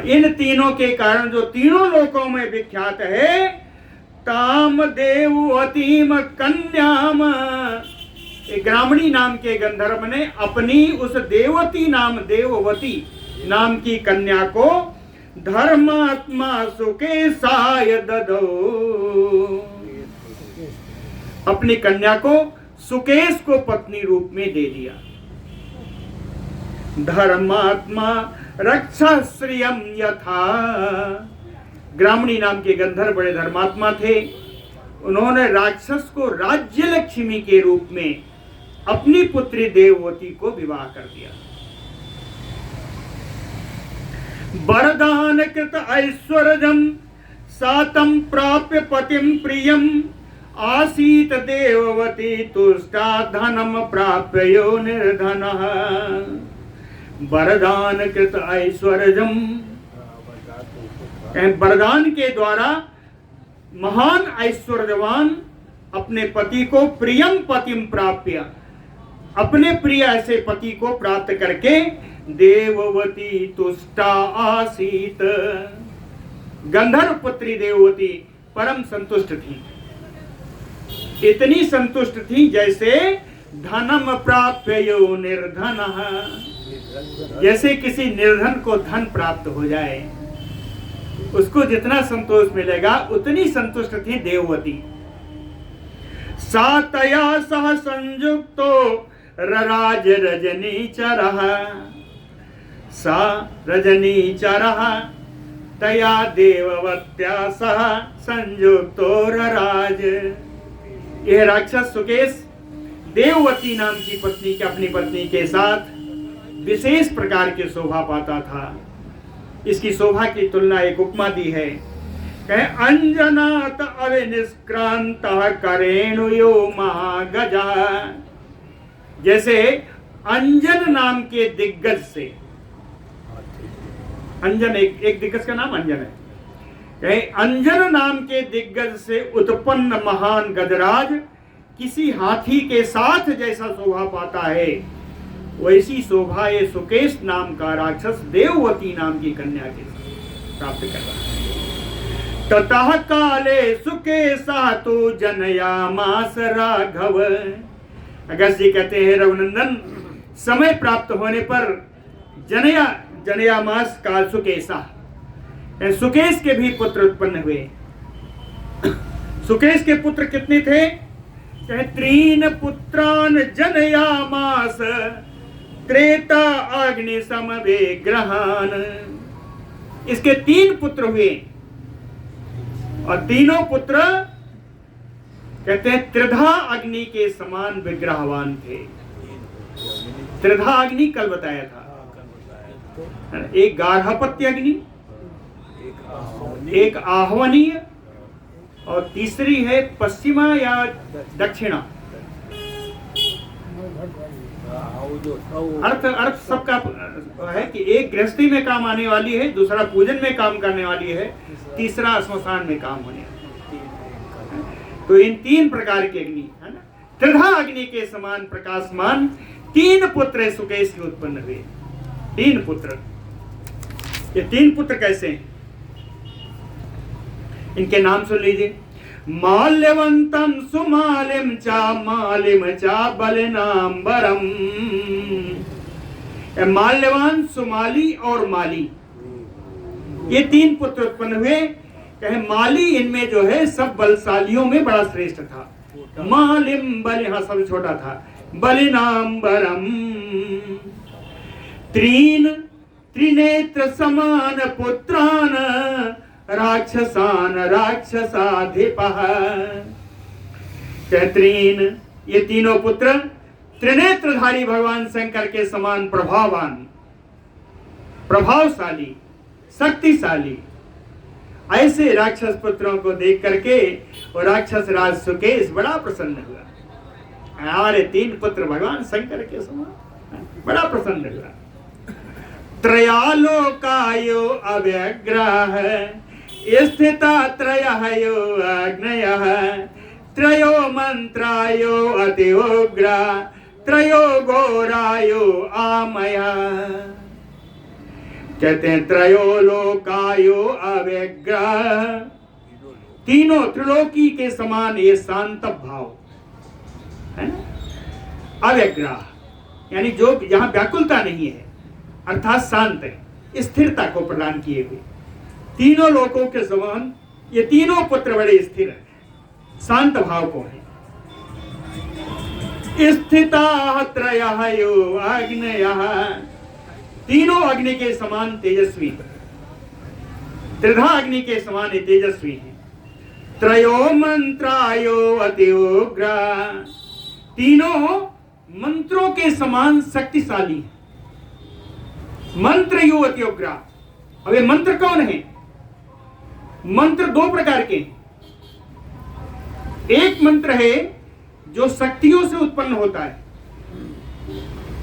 [SPEAKER 1] इन तीनों के कारण जो तीनों लोकों में विख्यात है, ताम देववतीम कन्याम, ग्रामणी नाम के गंधर्व ने अपनी उस देववती नाम की कन्या को धर्मात्मा सुकेशाय ददौ, अपनी कन्या को सुकेश को पत्नी रूप में दे दिया। धर्मात्मा रक्षा श्रियम यथा, ग्रामणी नाम के गंधर्व बड़े धर्मात्मा थे, उन्होंने राक्षस को राज्य लक्ष्मी के रूप में अपनी पुत्री देववती को विवाह कर दिया। वरदान कृत ऐश्वर्यम सातम प्राप्य पतिम प्रियम, आसीत देववती तुष्टा धनम प्राप्य यो निर्धनः। वरदान कृत ऐश्वर्यम, वरदान के द्वारा महान ऐश्वर्यवान अपने पति को प्रियम पतिम प्राप्य, अपने प्रिय ऐसे पति को प्राप्त करके देववती तुष्टा आसीत, गंधर्व पुत्री देववती परम संतुष्ट थी, इतनी संतुष्ट थी जैसे धनम प्राप्य यो निर्धनः, जैसे किसी निर्धन को धन प्राप्त हो जाए, उसको जितना संतोष मिलेगा उतनी संतुष्ट थी देववती। सातया सह संयुक्तो रराज रजनीचरः, सा रजनीचरः तया देववत्या सह संयुक्तो रराज। यह राक्षस सुकेश देववती नाम की पत्नी के अपनी पत्नी के साथ विशेष प्रकार की शोभा पाता था। इसकी शोभा की तुलना एक उपमा दी है, अंजनात अविनिष्क्रांत करेणुयो महागजा, जैसे अंजन नाम के दिग्गज से, अंजन एक दिग्गज का नाम अंजन है, अंजन नाम के दिग्गज से उत्पन्न महान गजराज किसी हाथी के साथ जैसा शोभा पाता है, वैसी शोभा ये सुकेश नाम का राक्षस देववती नाम की कन्या के साथ प्राप्त कर रहा है। ततः काले सुकेशा तो जनयामास राघव। अगस्त जी कहते हैं रघुनंदन, समय प्राप्त होने पर जनयामास काल सुकेशा, सुकेश के भी पुत्र उत्पन्न हुए। सुकेश के पुत्र कितने थे? त्रीन पुत्रान जनयामास त्रेता अग्नि समवेग्रहान। इसके 3 पुत्र हुए और तीनों पुत्र कहते हैं त्रिधा अग्नि के समान विग्रहवान थे। त्रिधा अग्नि कल बताया था, एक गार्हपत्य अग्नि, एक आह्वनीय और तीसरी है पश्चिमा या दक्षिणा। अर्थ अर्थ सबका है कि एक गृहस्थी में काम आने वाली है, दूसरा पूजन में काम करने वाली है, तीसरा श्मशान में काम होने वाली है। तो इन 3 प्रकार की अग्नि है ना, त्रिधा अग्नि के समान प्रकाशमान 3 पुत्र सुकेश के उत्पन्न हुए। 3 पुत्र, ये 3 पुत्र कैसे हैं? इनके नाम सुन लीजिए। माल्यवंतम सुमालिम चा बलनाम्बरम। माल्यवान, सुमाली और माली, ये 3 पुत्र उत्पन्न हुए। कहे माली इनमें जो है सब बलशालियों में बड़ा श्रेष्ठ था। मालिम बल यहां सबसे छोटा था। बलनाम्बरम त्रिनेत्र समान पुत्रान राक्षसान राक्षसाधिपः। त्रीन, ये तीनों पुत्र त्रिनेत्रधारी भगवान शंकर के समान प्रभाववान, प्रभावशाली, शक्तिशाली। ऐसे राक्षस पुत्रों को देख करके और राक्षस राज सुकेश बड़ा प्रसन्न हुआ। हमारे 3 पुत्र भगवान शंकर के समान, बड़ा प्रसन्न हुआ। त्रयालोकायो अव्यग्रह स्थिता त्रयो अग्नयः त्रयो मंत्रायो अति उग्रा त्रयो घोरायो आमया। कहते हैं त्रयो लोकायो अव्यग्रह, तीनों त्रिलोकी के समान ये शांत भाव है ना। अव्यग्रह यानी जो जहां व्याकुलता नहीं है, अर्थात शांत है, स्थिरता को प्रदान किए हुए। तीनों लोकों के समान ये तीनों पुत्र बड़े स्थिर हैं, शांत भाव को है। स्थिता त्रयो अग्नयः, तीनों अग्नि के समान तेजस्वी, त्रिधा अग्नि के समान तेजस्वी हैं। त्रयो मंत्रायो अति उग्र, तीनों मंत्रों के समान शक्तिशाली हैं। मंत्र यो अति उग्र। अब ये मंत्र कौन है? मंत्र 2 प्रकार के हैं। एक मंत्र है जो शक्तियों से उत्पन्न होता है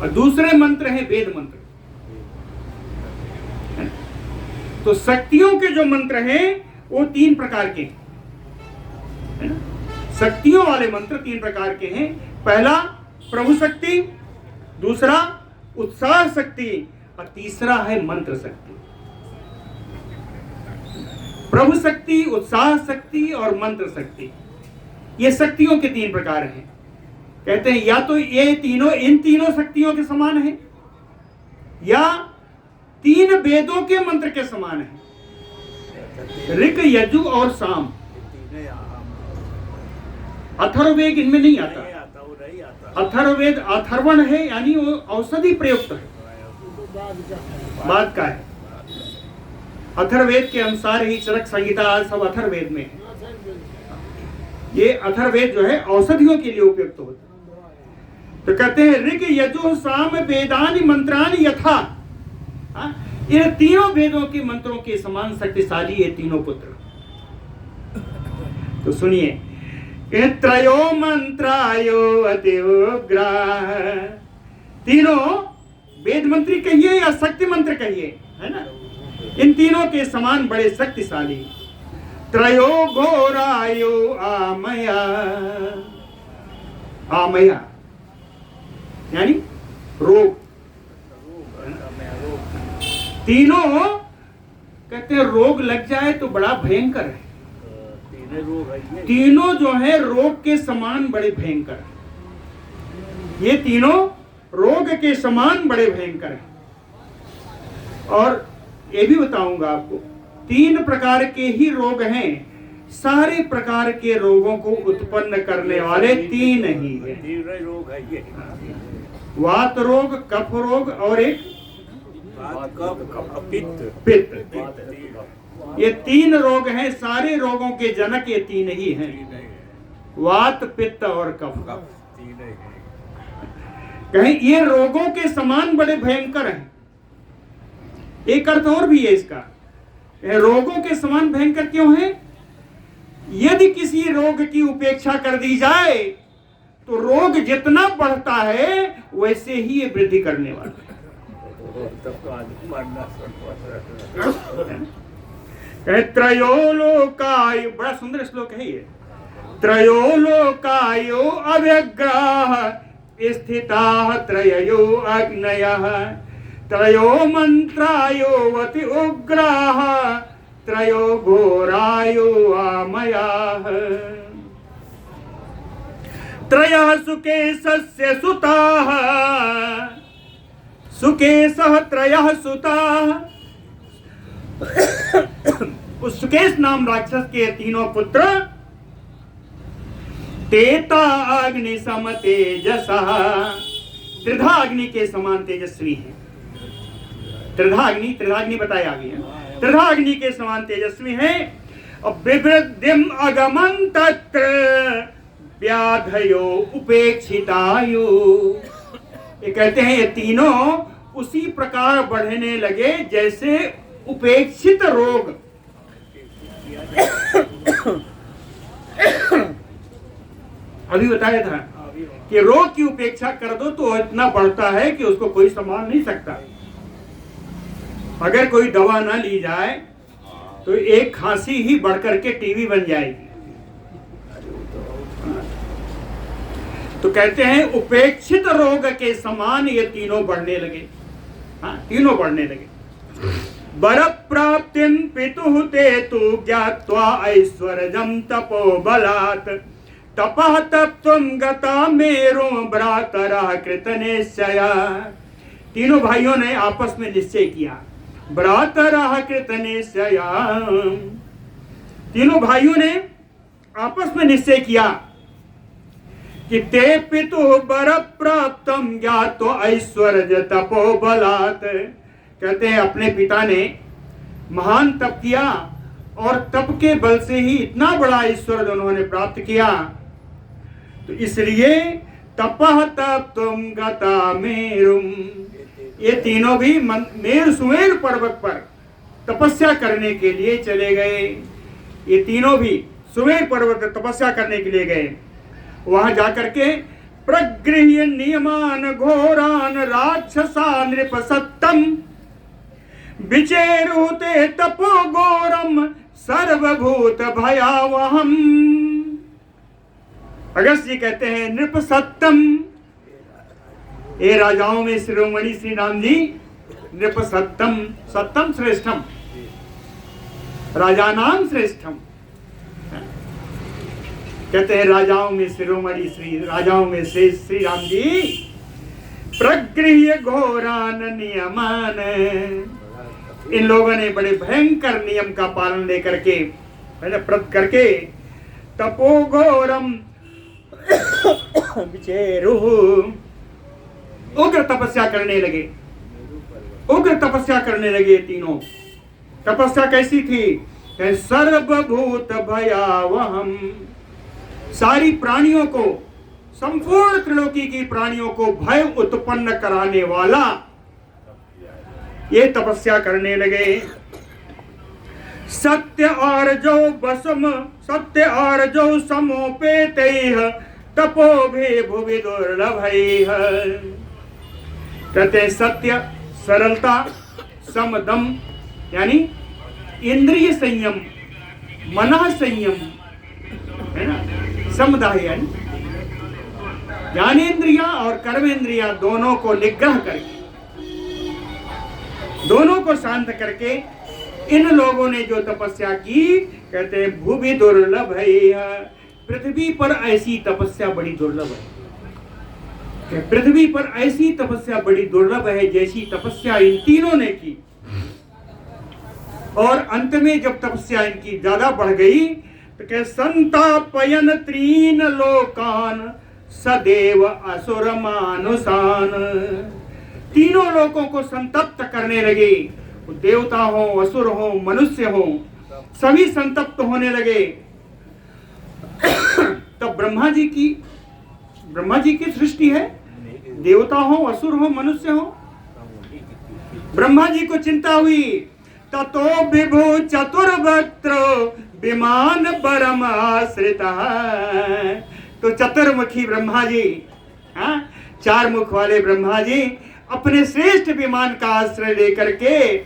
[SPEAKER 1] और दूसरे मंत्र है वेद मंत्र। तो शक्तियों के जो मंत्र हैं वो 3 प्रकार के हैं। शक्तियों वाले मंत्र 3 प्रकार के हैं। पहला प्रभु शक्ति, दूसरा उत्साह शक्ति और तीसरा है मंत्र शक्ति। प्रभु शक्ति, उत्साह शक्ति और मंत्र शक्ति, ये शक्तियों के 3 प्रकार हैं। कहते हैं या तो ये तीनों इन तीनों शक्तियों के समान है, या 3 वेदों के मंत्र के समान है। ऋक, यजु और साम। अथर्ववेद इनमें नहीं आता। अथर्ववेद अथर्वण है, यानी वो औषधि प्रयुक्त है, बाद का है। अथर्ववेद के अनुसार ही चरक संहिता आज सब अथर्ववेद में है। ये अथर्ववेद जो है औषधियों के लिए उपयुक्त होता है। तो कहते हैं ऋग यजु साम वेदानि मंत्रानि यथा, इन तीनों वेदों के मंत्रों के समान शक्तिशाली ये तीनों पुत्र। तो सुनिए, त्रयो मंत्रायो अति उग्र, तीनों वेद मंत्री कहिए या शक्ति मंत्र कहिए, है ना, इन तीनों के समान बड़े शक्तिशाली। त्रयो घोरायो आमया, आमया यानी रोग। तीनों कहते हैं रोग लग जाए तो बड़ा भयंकर है। तीनों जो है रोग के समान बड़े भयंकर है। ये तीनों रोग के समान बड़े भयंकर हैं। और ये भी बताऊंगा आपको, 3 प्रकार के ही रोग हैं। सारे प्रकार के रोगों को उत्पन्न करने वाले 3 ही हैं। वात रोग, कफ रोग और एक पित्त। ये 3 रोग हैं। सारे रोगों के जनक ये 3 ही हैं, वात, पित्त और कफ। कहीं ये रोगों के समान बड़े भयंकर हैं। एक अर्थ और भी है इसका, रोगों के समान भयंकर क्यों है? यदि किसी रोग की उपेक्षा कर दी जाए तो रोग जितना बढ़ता है वैसे ही ये वृद्धि करने वाला है। त्रयो लोकाय, बड़ा सुंदर श्लोक है ये। त्रयो लोकायो अव्यग्राः स्थिताः त्रययो अग्नयः त्रयो मंत्रायो वति उग्राः त्रयो घोरायो आमयाः त्रयः सुकेशस्य सुताः सुकेशः त्रयः सुताः। उस सुकेश नाम राक्षस के तीनों पुत्र तेता अग्नि सम तेजसः, त्रिधा अग्नि के समान तेजस्वी है। त्रिधाग्नि बताया गया, त्रिधा अग्नि के समान तेजस्वी है। और विवृद्धिम अगमन तत्र व्याधयो उपेक्षितायु, ये कहते हैं ये तीनों उसी प्रकार बढ़ने लगे जैसे उपेक्षित रोग। अभी बताया था कि रोग की उपेक्षा कर दो तो इतना बढ़ता है कि उसको कोई संभाल नहीं सकता। अगर कोई दवा ना ली जाए तो एक खांसी ही बढ़कर के टीवी बन जाएगी। तो कहते हैं उपेक्षित रोग के समान ये तीनों बढ़ने लगे। हाँ, तीनों बढ़ने लगे। वर प्राप्तिम पितुः ते तु ज्ञात्वा ऐश्वर्यं तपो बलात् तपः तप्तुं गता मेरुं भ्रातरः कृतनिश्चया। तीनों भाइयों ने आपस में निश्चय किया, भ्रातरः कृतनिश्चया। तीनों भाइयों ने आपस में निश्चय किया कि ते पितुः वर प्राप्तम ज्ञात्वा ऐश्वर्य तपो बलात्। कहते हैं अपने पिता ने महान तप किया और तप के बल से ही इतना बड़ा ऐश्वर्य उन्होंने प्राप्त किया। तो इसलिए तपः तप्तुं गता मेरुं, ये तीनों भी मेरु सुमेरु पर्वत पर तपस्या करने के लिए चले गए। ये तीनों भी सुमेरु पर्वत पर तपस्या करने के लिए गए। वहां जाकर के प्रगृह्य नियमान घोरान राक्षसा नृपसत्तम विचेरुते तपो घोरम सर्वभूत भयावहम। अगस्त जी कहते हैं नृपसत्तम, ये राजाओं में शिरोमणि श्री राम जी नृपसत्तम, सत्तम श्रेष्ठम, राजानाम श्रेष्ठम। कहते हैं राजाओं में शिरोमणि श्री, राजाओं में श्रेष्ठ श्री राम जी प्रगृह्य घोरान नियमान। इन लोगों ने बड़े भयंकर नियम का पालन लेकर के व्रत करके तपो घोरम विचेरुः, उग्र तपस्या करने लगे। उग्र तपस्या करने लगे तीनों। तपस्या कैसी थी? सर्वभूत भयावहम, सारी प्राणियों को, संपूर्ण त्रिलोकी की प्राणियों को भय उत्पन्न कराने वाला ये तपस्या करने लगे। सत्य आर्जौ बसम, सत्य आर्जौ समोपेतैः तपोभि भुवि दुर्लभैः। कहते हैं सत्य, सरलता, समदम यानी इंद्रिय संयम, मन संयम है ना, समदाय यानी ज्ञानेन्द्रिया और कर्मेंद्रिया दोनों को निग्रह करके, दोनों को शांत करके इन लोगों ने जो तपस्या की, कहते हैं भूमि दुर्लभ है। पृथ्वी पर ऐसी तपस्या बड़ी दुर्लभ है। पृथ्वी पर ऐसी तपस्या बड़ी दुर्लभ है जैसी तपस्या इन तीनों ने की। और अंत में जब तपस्या इनकी ज्यादा बढ़ गई तो कह संतापयन त्रीन लोकान सदैव असुर मानुषान, तीनों लोगों को संतप्त करने लगे। देवता हो, असुर हो, मनुष्य हो, सभी संतप्त होने लगे। तब ब्रह्मा जी की सृष्टि है, देवता हो, असुर हो, मनुष्य हो। ब्रह्मा जी को चिंता हुई। ततो विभु चतुर्वक्त्र विमान परम आश्रितः, तो चतुर्मुखी ब्रह्मा जी, हाँ, 4 मुख वाले ब्रह्मा जी अपने श्रेष्ठ विमान का आश्रय लेकर के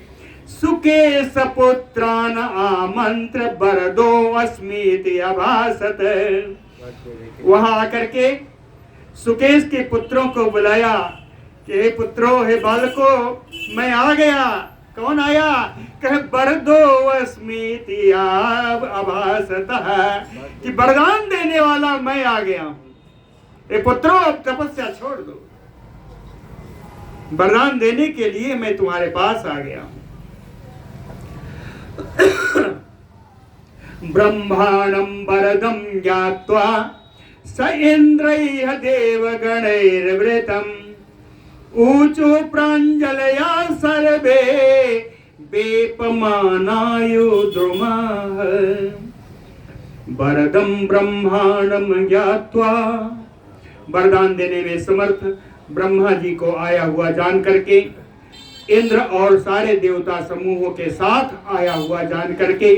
[SPEAKER 1] सुके सपुत्रान आमंत्र बरदो अस्मीति अभासत, वहां आकर के सुकेश के पुत्रों को बुलाया कि हे पुत्रों, हे बालको, मैं आ गया। कौन आया? कह बरदो अस्मीति अभासतः, कि वरदान देने वाला मैं आ गया हूं। हे पुत्रों, अब तपस्या छोड़ दो, वरदान देने के लिए मैं तुम्हारे पास आ गया हूं। ब्रह्मांडं वरदं ज्ञात्वा स इंद्रैः देवगणैर्वृतम् ऊचु प्राञ्जलया सर्वे वेपमानायुद्रुमाः। वरदं ब्रह्मांडं ज्ञात्वा, वरदान देने में समर्थ ब्रह्मा जी को आया हुआ जान करके, इंद्र और सारे देवता समूहों के साथ आया हुआ जान करके,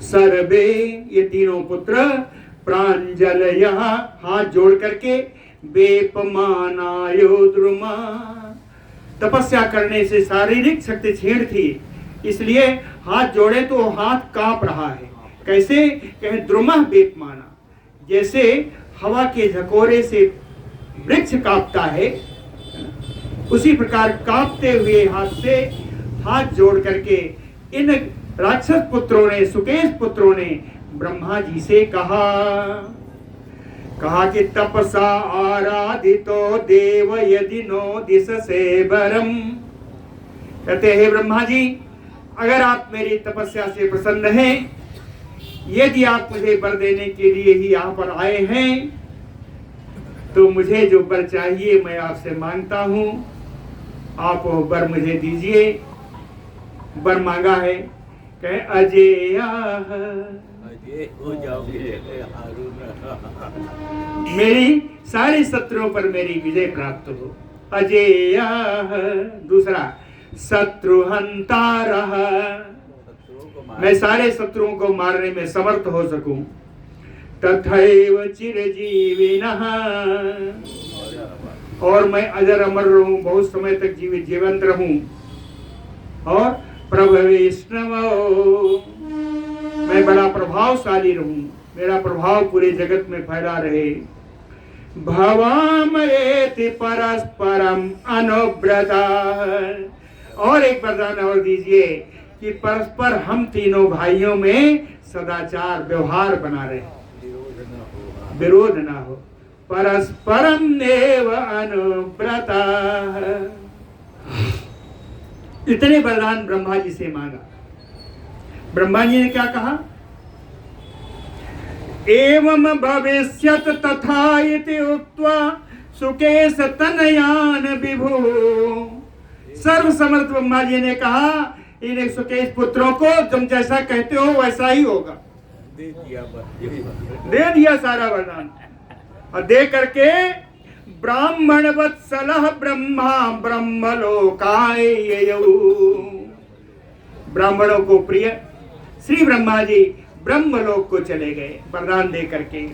[SPEAKER 1] सर्वे, ये तीनों पुत्र, प्रांजलय, हाथ जोड़ करके, वेपमानायोद्रुमा, तपस्या करने से शारीरिक शक्ति क्षीण थी, इसलिए हाथ जोड़े तो हाथ कांप रहा है। कैसे? कहे द्रुमा वेपमाना, जैसे हवा के झकोरे से वृक्ष कांपता है, उसी प्रकार कांपते हुए हाथ से हाथ जोड़ करके इन राक्षस पुत्रों ने, सुकेश पुत्रों ने ब्रह्मा जी से कहा कि तपसा आराधितो देव यदि नो दिशसे वरम। कहते हैं ब्रह्मा जी, अगर आप मेरी तपस्या से प्रसन्न हैं, यदि आप मुझे वर देने के लिए ही यहाँ पर आए हैं, तो मुझे जो वर चाहिए मैं आपसे मांगता हूँ, आप वो वर मुझे दीजिए। वर मांगा है, कहे अजेय हो जाओगे, मेरी सारे शत्रुओं पर मेरी विजय प्राप्त हो। अजेय, दूसरा शत्रुहंतारः, मैं सारे शत्रुओं को मारने में समर्थ हो सकूं। तथैव चिरजीविनः, और मैं अजर अमर रहूं, बहुत समय तक जीवंत रहूं। और प्रभवेष्णवो, मैं बड़ा प्रभावशाली रहूं, मेरा प्रभाव पूरे जगत में फैला रहे। भवामयेति परस्परम अनुव्रता, और एक वरदान और दीजिए कि परस्पर हम तीनों भाइयों में सदाचार व्यवहार बना रहे, विरोध ना हो। परस्परम नेव अनुव्रता, इतने वरदान ब्रह्मा जी से मांगा। ब्रह्मा जी ने क्या कहा? एवं भविष्यत तथा इति उक्त्वा सुकेश तनयान विभु। सर्वसमर्थ ब्रह्मा जी ने कहा, इन सुकेश पुत्रों को तुम जैसा कहते हो वैसा ही होगा। दे दिया सारा वरदान, और दे करके ब्राह्मण वत्सलः ब्रह्मा ब्रह्मलोकाय ययौ, ब्राह्मणों को प्रिय श्री ब्रह्मा जी ब्रह्मलोक को चले गए वरदान दे करके।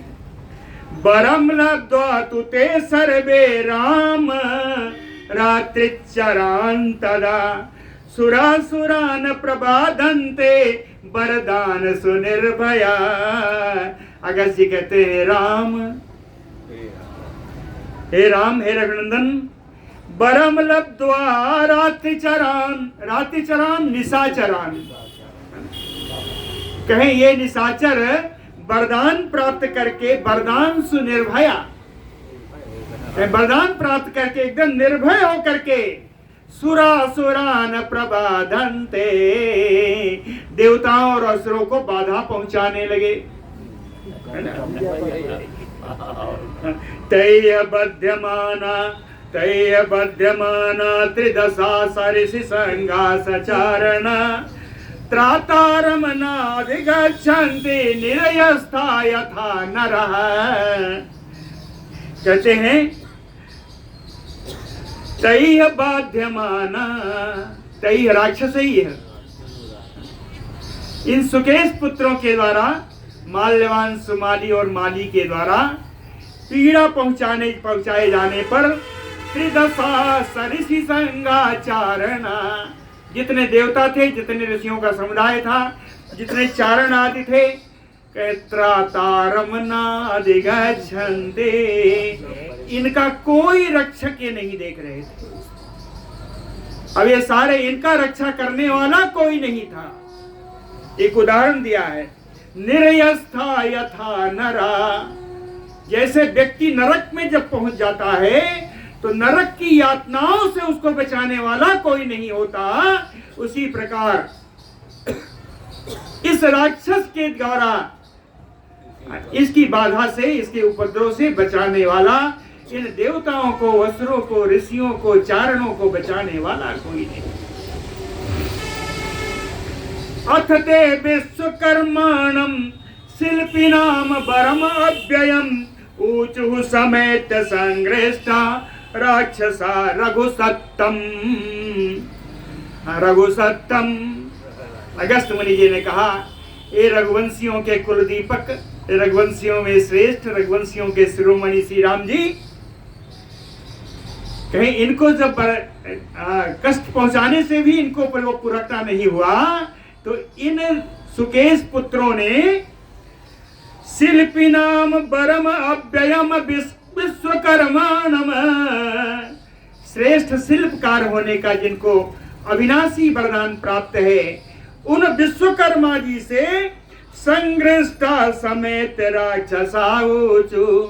[SPEAKER 1] वरम लब्ध्वा तु ते सर्वे राम रात्रिचरान् तदा सुरासुरान् प्रबाधन्ते वरदान सुनिर्भया। अगस्त्य कहते हैं, हे राम, हे रघुनंदन, वरम लब्ध्वा रात्रिचरान् निशाचरान्, कहें ये निशाचर वरदान प्राप्त करके, वरदान सुनिर्भया, वरदान प्राप्त करके एकदम निर्भय होकर के सुरासुरान प्रबाधन्ते, देवताओं और असुरों को बाधा पहुंचाने लगे। तैय बध्यमाना त्रिदशा सरिषि संगा सचारण त्रातारमनाधिगच्छन्ति निरयस्था यथा नरः। कहते हैं तैः बाध्यमाना, तैः राक्षस ही है, इन सुकेश पुत्रों के द्वारा माल्यवान सुमाली और माली के द्वारा पीड़ा पहुंचाए जाने पर त्रिदशा सरिषि संगाचारणा, जितने देवता थे, जितने ऋषियों का समुदाय था, जितने चारण आदि थे, त्रातारमनादिगच्छन्ते, इनका कोई रक्षक ये नहीं देख रहे थे। अब ये सारे, इनका रक्षा करने वाला कोई नहीं था। एक उदाहरण दिया है, निरयस्था यथा नरा, जैसे व्यक्ति नरक में जब पहुंच जाता है तो नरक की यातनाओं से उसको बचाने वाला कोई नहीं होता, उसी प्रकार इस राक्षस के द्वारा इसकी बाधा से, इसके उपद्रव से बचाने वाला, इन देवताओं को, असुरों को, ऋषियों को, चारणों को बचाने वाला कोई नहीं। अथ ते विश्वकर्माणं शिल्पिनाम वरम अव्ययम ऊचु समेत संग्रष्टा राक्षसा रघुसत्तम। अगस्त मुनि जी ने कहा, ये रघुवंशियों के कुलदीपक, रघुवंशियों में श्रेष्ठ, रघुवंशियों के शिरोमणि श्री राम जी, कहीं इनको जब कष्ट पहुंचाने से भी इनको वो पूरकता नहीं हुआ, तो इन सुकेश पुत्रों ने शिल्पिनाम वरम अव्ययम विश्वकर्माणम, श्रेष्ठ शिल्पकार होने का जिनको अविनाशी वरदान प्राप्त है, उन विश्वकर्मा जी से संग्रष्टा समेत राक्षसाऊचु,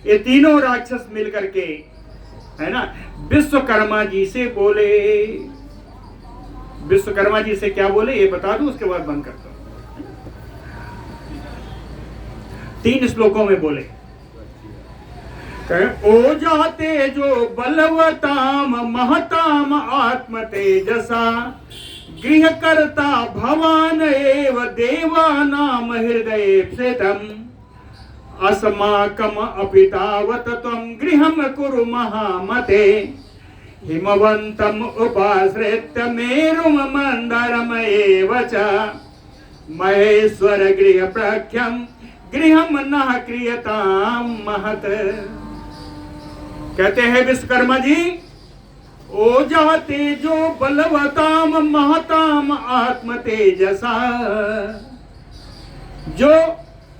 [SPEAKER 1] ये तीनों राक्षस मिलकर के, है ना, विश्वकर्मा जी से बोले। विश्वकर्मा जी से क्या बोले ये बता दूं, उसके बाद बंद करता हूं। 3 श्लोकों में बोले, ओ जाते जो बलवताम महताम आत्म तेजसा गृह करता भवान एव देवानाम हृदय प्सेतम अस्माकम अपितावत त्वं गृहम कुरु महामते हिमवंतम उपाश्रित्य मेरुम मंदरम एव च महेश्वर गृह प्रख्यम गृहम नः क्रियताम महत। कहते हैं विश्वकर्मा जी, ओ जाते जो बलवताम महताम आत्म तेजसा, जो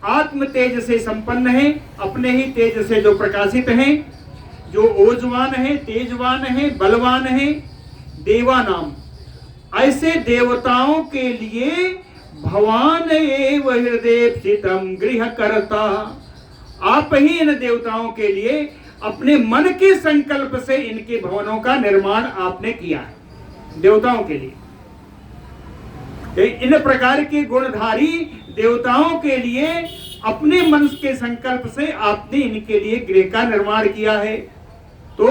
[SPEAKER 1] आत्म तेज से संपन्न है, अपने ही तेज से जो प्रकाशित हैं, जो ओजवान है, तेजवान है, बलवान है, देवानाम, ऐसे देवताओं के लिए भवान एव हृदय स्थितम गृह करता, आप ही इन देवताओं के लिए अपने मन के संकल्प से इनके भवनों का निर्माण आपने किया है, देवताओं के लिए। इन प्रकार के गुणधारी देवताओं के लिए अपने मन के संकल्प से आपने इनके लिए गृह का निर्माण किया है। तो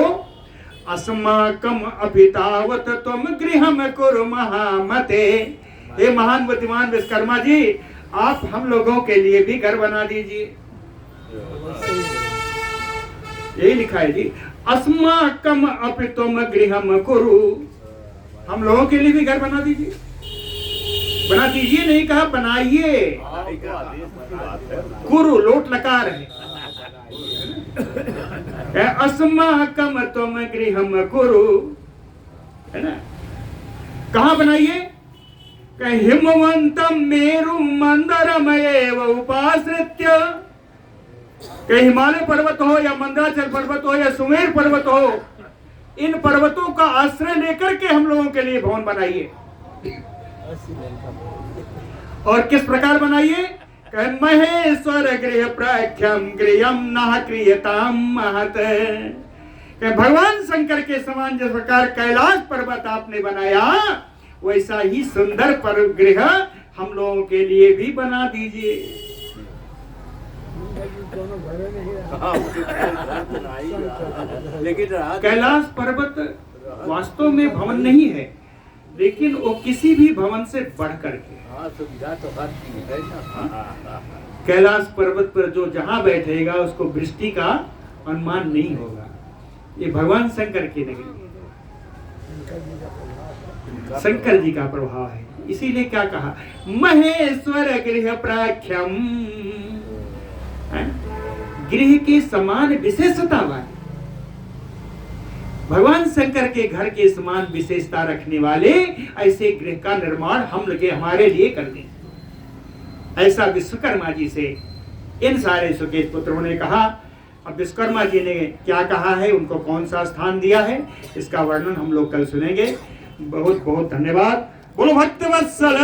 [SPEAKER 1] अस्माकम अभितावत त्वं गृहम कुरु महामते, हे महान बुद्धिमान विश्वकर्मा जी, आप हम लोगों के लिए भी घर बना दीजिए। यही लिखा है जी, अस्माकम अपि त्वं गृहम कुरु, हम लोगों के लिए भी घर बना दीजिए। बना दीजिए नहीं कहा, बनाइए। कुरु लोट लकार है। अस्माकम त्वं गृहम कुरु, है ना, कहाँ बनाइए? हिमवंतम मेरु मंदरम एव उपाश्रित्य, हिमालय पर्वत हो या मंदराचल पर्वत हो या सुमेर पर्वत हो, इन पर्वतों का आश्रय लेकर के हम लोगों के लिए भवन बनाइए। और किस प्रकार बनाइए? महेश्वर गृह प्रख्यम गृहम नः क्रियताम महत, भगवान शंकर के समान जिस प्रकार कैलाश पर्वत आपने बनाया, वैसा ही सुंदर पर गृह हम लोगों के लिए भी बना दीजिए। कैलाश पर्वत वास्तव में भवन नहीं है, लेकिन वो किसी भी भवन से बढ़ करके, सुविधा तो हर चीज है ना। कैलाश पर्वत पर जो जहां बैठेगा उसको वृष्टि का अनुमान नहीं होगा। ये भगवान शंकर की नहीं, शंकर जी का प्रभाव है। इसीलिए क्या कहा, महेश्वर गृह प्राख्यम, गृह के समान विशेषता वाले, भगवान शंकर के घर के समान विशेषता रखने वाले ऐसे गृह का निर्माण हम लगे हमारे लिए कर दें। ऐसा विश्वकर्मा जी से इन सारे सुकेश पुत्रों ने कहा। अब विश्वकर्मा जी ने क्या कहा है, उनको कौन सा स्थान दिया है, इसका वर्णन हम लोग कल सुनेंगे। बहुत बहुत धन्यवाद। बोलो भक्तवत्सल